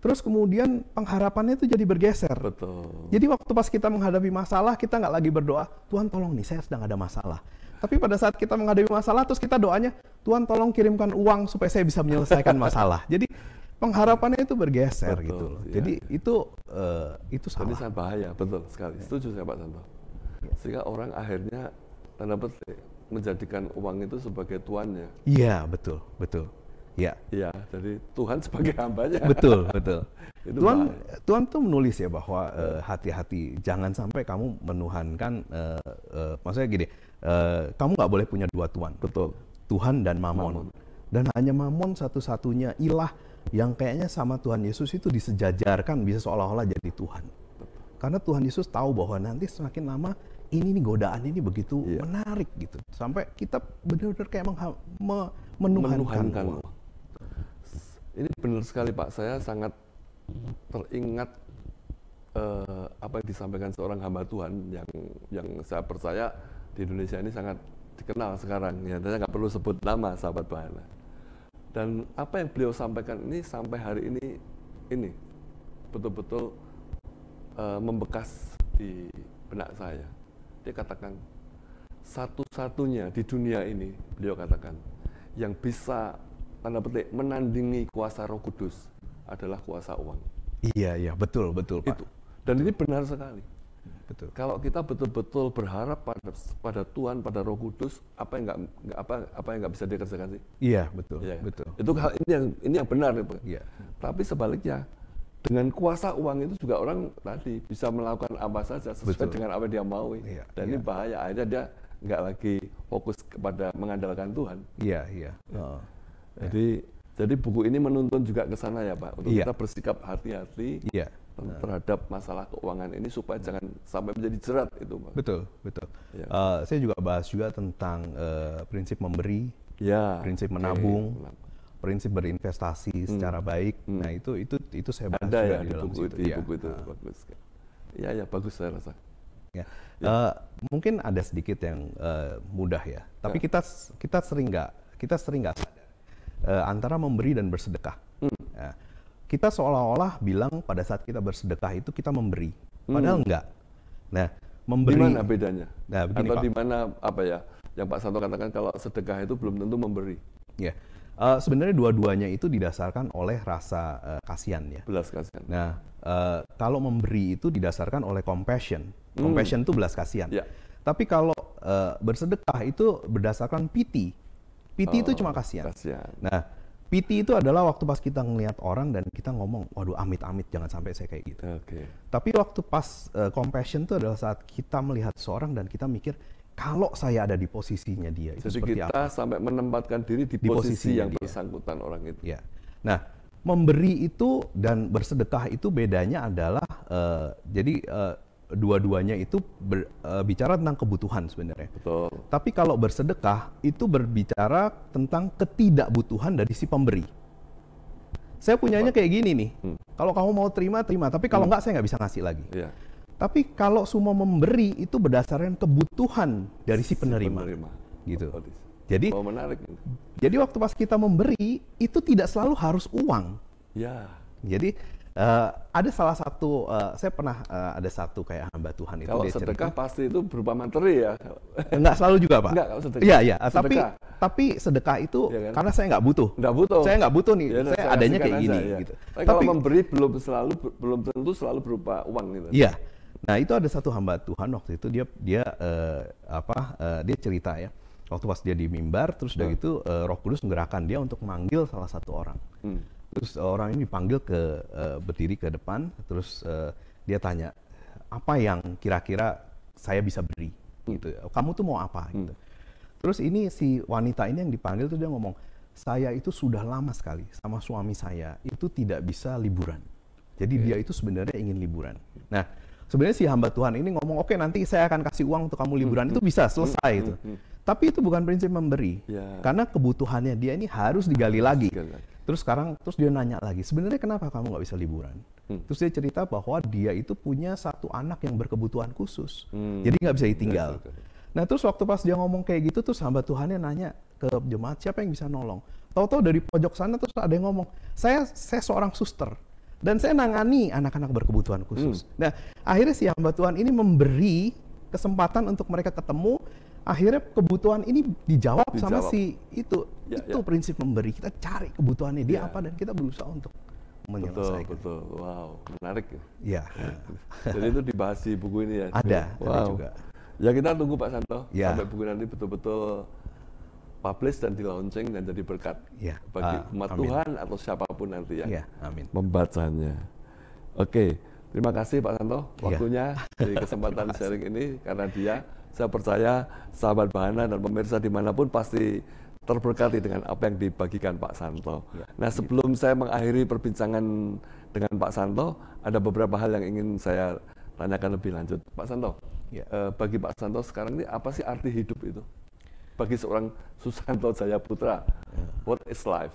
Terus kemudian pengharapannya itu jadi bergeser. Betul. Jadi waktu pas kita menghadapi masalah, kita nggak lagi berdoa, Tuhan tolong nih, saya sedang ada masalah. Tapi pada saat kita menghadapi masalah, terus kita doanya, Tuhan tolong kirimkan uang supaya saya bisa menyelesaikan masalah. Jadi pengharapannya itu bergeser. Betul, gitu loh. ya. Jadi itu salah. Jadi sangat bahaya, betul sekali. Setuju saya Pak Santo. Sehingga orang akhirnya tanda petik menjadikan uang itu sebagai tuannya. Iya, betul, betul. Ya. Iya, jadi Tuhan sebagai hambanya. Betul, betul. Itu Tuhan tuh menulis ya bahwa hati-hati, jangan sampai kamu menuhankan, maksudnya gini, kamu nggak boleh punya dua tuan. Betul. Tuhan dan Mamon. Dan hanya Mamon satu-satunya ilah yang kayaknya sama Tuhan Yesus itu disejajarkan, bisa seolah-olah jadi Tuhan. Karena Tuhan Yesus tahu bahwa nanti semakin lama ini nih godaan ini begitu menarik gitu. Sampai kita benar-benar kayak menuhankan uang. Ini benar sekali Pak, saya sangat teringat apa yang disampaikan seorang hamba Tuhan yang saya percaya di Indonesia ini sangat dikenal sekarang. Ya, saya nggak perlu sebut nama sahabat Bahana. Dan apa yang beliau sampaikan ini sampai hari ini betul-betul membekas di benak saya. Dia katakan, satu-satunya di dunia ini, beliau katakan, yang bisa tanda petik menandingi kuasa Roh Kudus adalah kuasa uang. Iya, betul Pak. Itu. Dan ini benar sekali. Betul. Kalau kita betul-betul berharap pada Tuhan, pada Roh Kudus, apa yang nggak bisa dikerjakan sih? Iya, betul. Ya, betul. Itu hal ini yang benar, Iya. Tapi sebaliknya, dengan kuasa uang itu juga orang tadi bisa melakukan apa saja sesuai dengan apa yang dia mau. Dan ini bahaya. Akhirnya dia nggak lagi fokus kepada mengandalkan Tuhan. Iya. Jadi buku ini menuntun juga ke sana ya Pak, untuk kita bersikap hati-hati terhadap masalah keuangan ini supaya jangan sampai menjadi jerat itu Pak. Betul. Ya. Saya juga bahas juga tentang prinsip memberi, prinsip menabung, prinsip berinvestasi secara baik. Nah itu saya bahas juga di dalam situ. Di buku itu bagus. Ya bagus saya rasa. Ya. Mungkin ada sedikit yang mudah ya, tapi kita sering nggak sadar antara memberi dan bersedekah. Ya. Kita seolah-olah bilang pada saat kita bersedekah itu kita memberi, padahal enggak. Nah, memberi. Di mana bedanya? Nah, begini, atau Pak. di mana apa ya? Yang Pak Santo katakan kalau sedekah itu belum tentu memberi. Ya. Sebenarnya dua-duanya itu didasarkan oleh rasa kasihan ya. Belas kasihan. Nah, kalau memberi itu didasarkan oleh compassion. Compassion itu belas kasihan. Ya. Tapi kalau bersedekah itu berdasarkan pity. Pity itu cuma kasihan. Nah, pity itu adalah waktu pas kita ngelihat orang dan kita ngomong, waduh amit-amit jangan sampai saya kayak gitu. Tapi waktu pas compassion itu adalah saat kita melihat seorang dan kita mikir, kalau saya ada di posisinya dia, itu jadi seperti kita apa? sampai menempatkan diri di posisi yang bersangkutan orang itu. Ya. Nah, memberi itu dan bersedekah itu bedanya adalah, dua-duanya itu bicara tentang kebutuhan sebenarnya. Betul. Tapi kalau bersedekah itu berbicara tentang ketidakbutuhan dari si pemberi. Saya punyanya kayak gini nih. Kalau kamu mau terima, tapi kalau enggak saya nggak bisa ngasih lagi. Tapi kalau semua memberi itu berdasarkan kebutuhan dari si penerima. Gitu. Jadi menarik. Jadi waktu pas kita memberi itu tidak selalu harus uang. Jadi ada salah satu, saya pernah ada satu kayak hamba Tuhan itu. Kalau dia sedekah cerita, pasti itu berupa materi ya? Enggak selalu juga Pak. Enggak, kalau sedekah. Iya. Tapi sedekah itu kan? Karena saya nggak butuh. Saya nggak butuh nih. Saya adanya kayak gini. Gitu. Tapi kalau memberi belum tentu selalu berupa uang gitu. Iya. Nah itu ada satu hamba Tuhan waktu itu dia cerita ya. Waktu pas dia di mimbar, terus udah gitu Roh Kudus menggerakkan dia untuk manggil salah satu orang. Terus orang ini dipanggil berdiri ke depan, terus dia tanya, apa yang kira-kira saya bisa beri? Gitu. Kamu tuh mau apa? Gitu. Terus ini si wanita ini yang dipanggil tuh dia ngomong, saya itu sudah lama sekali sama suami saya itu tidak bisa liburan. Jadi dia itu sebenarnya ingin liburan. Nah sebenarnya si hamba Tuhan ini ngomong, oke nanti saya akan kasih uang untuk kamu liburan, itu bisa selesai itu. Tapi itu bukan prinsip memberi. Ya. Karena kebutuhannya dia ini harus digali lagi. Sekali lagi. Terus dia nanya lagi, sebenarnya kenapa kamu nggak bisa liburan? Terus dia cerita bahwa dia itu punya satu anak yang berkebutuhan khusus. Jadi nggak bisa ditinggal. Nah terus waktu pas dia ngomong kayak gitu, terus hamba Tuhannya nanya ke jemaat, siapa yang bisa nolong? Tahu-tahu dari pojok sana terus ada yang ngomong, saya seorang suster. Dan saya nangani anak-anak berkebutuhan khusus. Nah akhirnya si hamba Tuhan ini memberi kesempatan untuk mereka ketemu. Akhirnya kebutuhan ini dijawab sama si itu. Itu prinsip memberi. Kita cari kebutuhannya dia apa dan kita berusaha untuk menyelesaikan. Betul. Wow, menarik. Ya. Jadi itu dibahas di buku ini ya. Ada juga. Ya kita tunggu Pak Santo sampai buku nanti betul-betul publish dan di launching dan jadi berkat bagi umat Tuhan atau siapapun nanti yang membacanya. Oke, terima kasih Pak Santo waktunya di kesempatan sharing ini, karena saya percaya sahabat Bahana dan pemirsa dimanapun pasti terberkati dengan apa yang dibagikan Pak Santo. Nah sebelum saya mengakhiri perbincangan dengan Pak Santo, ada beberapa hal yang ingin saya tanyakan lebih lanjut. Pak Santo, bagi Pak Santo sekarang ini apa sih arti hidup itu? Bagi seorang Susanto Jaya Putra, what is life?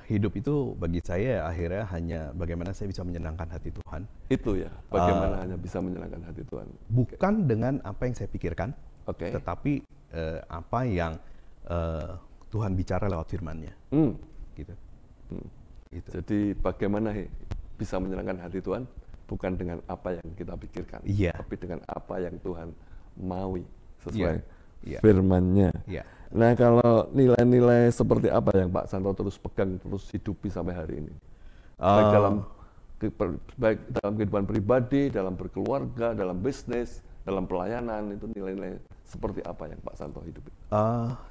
Hidup itu bagi saya akhirnya hanya bagaimana saya bisa menyenangkan hati Tuhan. Itu ya, bagaimana hanya bisa menyenangkan hati Tuhan. Bukan dengan apa yang saya pikirkan, tetapi apa yang Tuhan bicara lewat firman-Nya. Gitu. Gitu. Jadi bagaimana bisa menyenangkan hati Tuhan, bukan dengan apa yang kita pikirkan, tapi dengan apa yang Tuhan maui sesuai firman-Nya. Nah kalau nilai-nilai seperti apa yang Pak Santo terus pegang, terus hidupi sampai hari ini? Baik dalam kehidupan pribadi, dalam berkeluarga, dalam bisnis, dalam pelayanan, itu nilai-nilai seperti apa yang Pak Santo hidupi?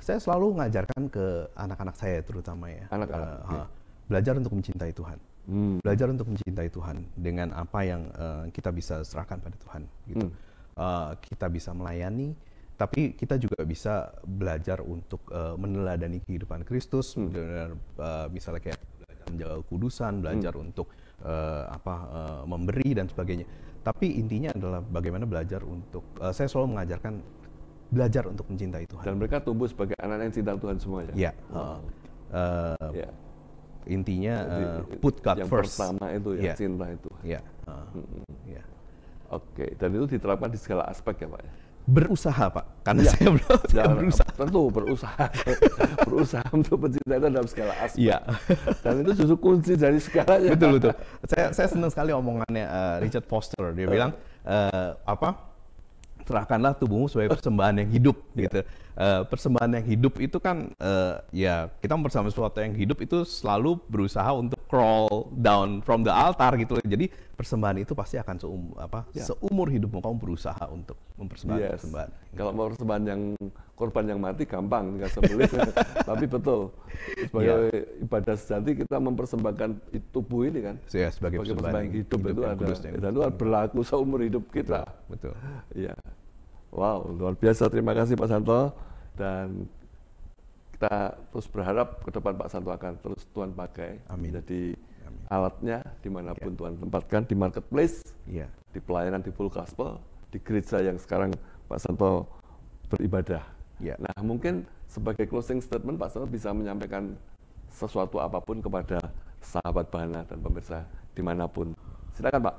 Saya selalu mengajarkan ke anak-anak saya terutama ya. Belajar untuk mencintai Tuhan. Belajar untuk mencintai Tuhan dengan apa yang kita bisa serahkan pada Tuhan. Gitu. Kita bisa melayani, tapi kita juga bisa belajar untuk meneladani kehidupan Kristus, misalnya kayak belajar menjaga kekudusan, belajar untuk memberi dan sebagainya. Tapi intinya adalah bagaimana belajar untuk, saya selalu mengajarkan belajar untuk mencintai Tuhan. Dan mereka tumbuh sebagai anak yang cinta Tuhan semuanya. Intinya put God yang first. Yang pertama itu cinta itu. Oke, dan itu diterapkan di segala aspek ya Pak ya? Berusaha Pak, karena saya belum berusaha. Tentu berusaha untuk mencintai itu dalam segala aspek. Dan itu justru kunci dari segalanya. Betul. Saya senang sekali omongannya Richard Foster. Dia bilang serahkanlah tubuhmu sebagai persembahan yang hidup, gitu. Persembahan yang hidup itu kan kita mempersembahkan sesuatu yang hidup itu selalu berusaha untuk crawl down from the altar gitu. Jadi persembahan itu pasti akan seumur hidupmu kamu berusaha untuk mempersembahkan persembahan. Kalau mau persembahan yang korban yang mati gampang, tinggal sembelih. Tapi betul sebagai ibadah sejati kita mempersembahkan tubuh ini kan sebagai persembahan yang hidup itu ada, dan itu berlaku seumur hidup kita. Betul. Iya. Wow, luar biasa. Terima kasih Pak Santo, dan kita terus berharap ke depan Pak Santo akan terus Tuhan pakai menjadi alatnya dimanapun Tuhan tempatkan, di marketplace, di pelayanan di full gospel, di gereja yang sekarang Pak Santo beribadah. Nah mungkin sebagai closing statement Pak Santo bisa menyampaikan sesuatu apapun kepada sahabat Bahana dan pemirsa dimanapun. Silakan Pak.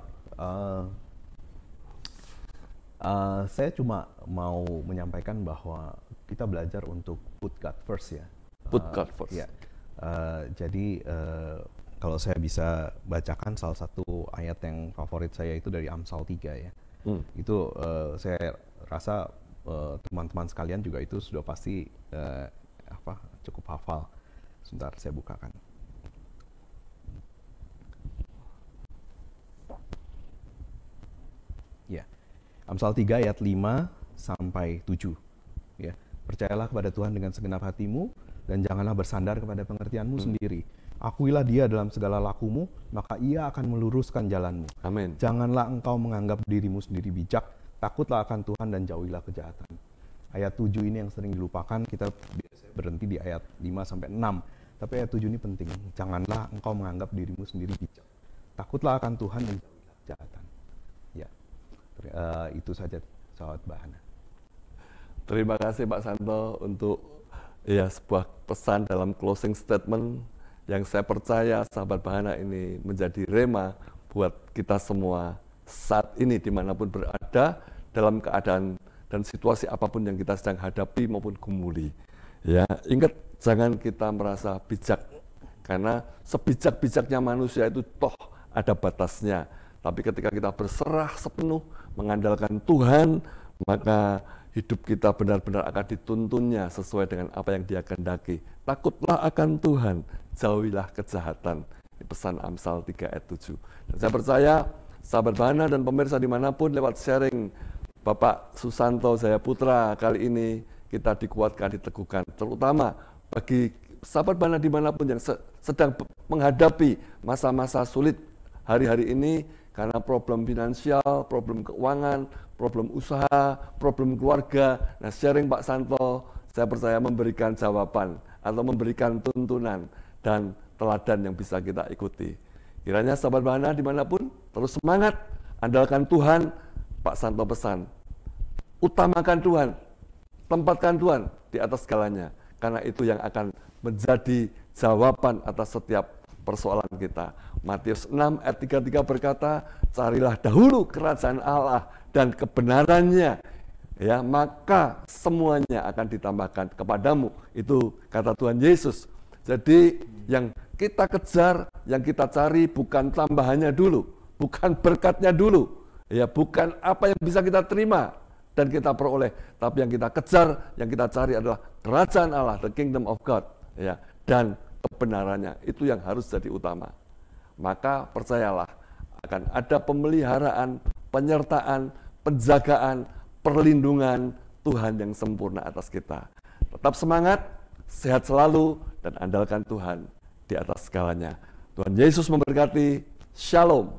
Saya cuma mau menyampaikan bahwa kita belajar untuk put God first ya. Put God first. Jadi kalau saya bisa bacakan salah satu ayat yang favorit saya itu dari Amsal 3 ya. Itu saya rasa teman-teman sekalian juga itu sudah pasti cukup hafal. Sebentar saya bukakan. Amsal 3 ayat 5 sampai 7. Ya, percayalah kepada Tuhan dengan segenap hatimu dan janganlah bersandar kepada pengertianmu sendiri. Akuilah Dia dalam segala lakumu, maka Ia akan meluruskan jalanmu. Amin. Janganlah engkau menganggap dirimu sendiri bijak, takutlah akan Tuhan dan jauhilah kejahatan. Ayat 7 ini yang sering dilupakan, kita biasanya berhenti di ayat 5 sampai 6. Tapi ayat 7 ini penting. Janganlah engkau menganggap dirimu sendiri bijak. Takutlah akan Tuhan dan jauhilah kejahatan. Itu saja sahabat Bahana. Terima kasih Pak Santo untuk ya sebuah pesan dalam closing statement yang saya percaya sahabat Bahana ini menjadi rema buat kita semua saat ini dimanapun berada dalam keadaan dan situasi apapun yang kita sedang hadapi maupun gumuli. Ya, ingat jangan kita merasa bijak karena sebijak-bijaknya manusia itu toh ada batasnya. Tapi ketika kita berserah sepenuh mengandalkan Tuhan, maka hidup kita benar-benar akan dituntunnya sesuai dengan apa yang Dia kehendaki. Takutlah akan Tuhan, jauhilah kejahatan. Ini pesan Amsal 3 ayat 7. Dan saya percaya sahabat Bahana dan pemirsa dimanapun lewat sharing Bapak Susanto Jaya Putra kali ini kita dikuatkan, diteguhkan. Terutama bagi sahabat Bahana dimanapun yang sedang menghadapi masa-masa sulit hari-hari ini karena problem finansial, problem keuangan, problem usaha, problem keluarga. Nah, sharing Pak Santo, saya percaya memberikan jawaban atau memberikan tuntunan dan teladan yang bisa kita ikuti. Kiranya sahabat Bahana dimanapun terus semangat, andalkan Tuhan. Pak Santo pesan, utamakan Tuhan, tempatkan Tuhan di atas segalanya. Karena itu yang akan menjadi jawaban atas setiap persoalan kita. Matius 6 ayat 33 berkata, carilah dahulu kerajaan Allah dan kebenarannya, ya, maka semuanya akan ditambahkan kepadamu. Itu kata Tuhan Yesus. Jadi yang kita kejar, yang kita cari bukan tambahannya dulu, bukan berkatnya dulu, ya, bukan apa yang bisa kita terima dan kita peroleh, tapi yang kita kejar, yang kita cari adalah kerajaan Allah, the kingdom of God, ya, dan kebenarannya. Itu yang harus jadi utama. Maka percayalah akan ada pemeliharaan, penyertaan, penjagaan, perlindungan Tuhan yang sempurna atas kita. Tetap semangat, sehat selalu, dan andalkan Tuhan di atas segalanya. Tuhan Yesus memberkati. Shalom.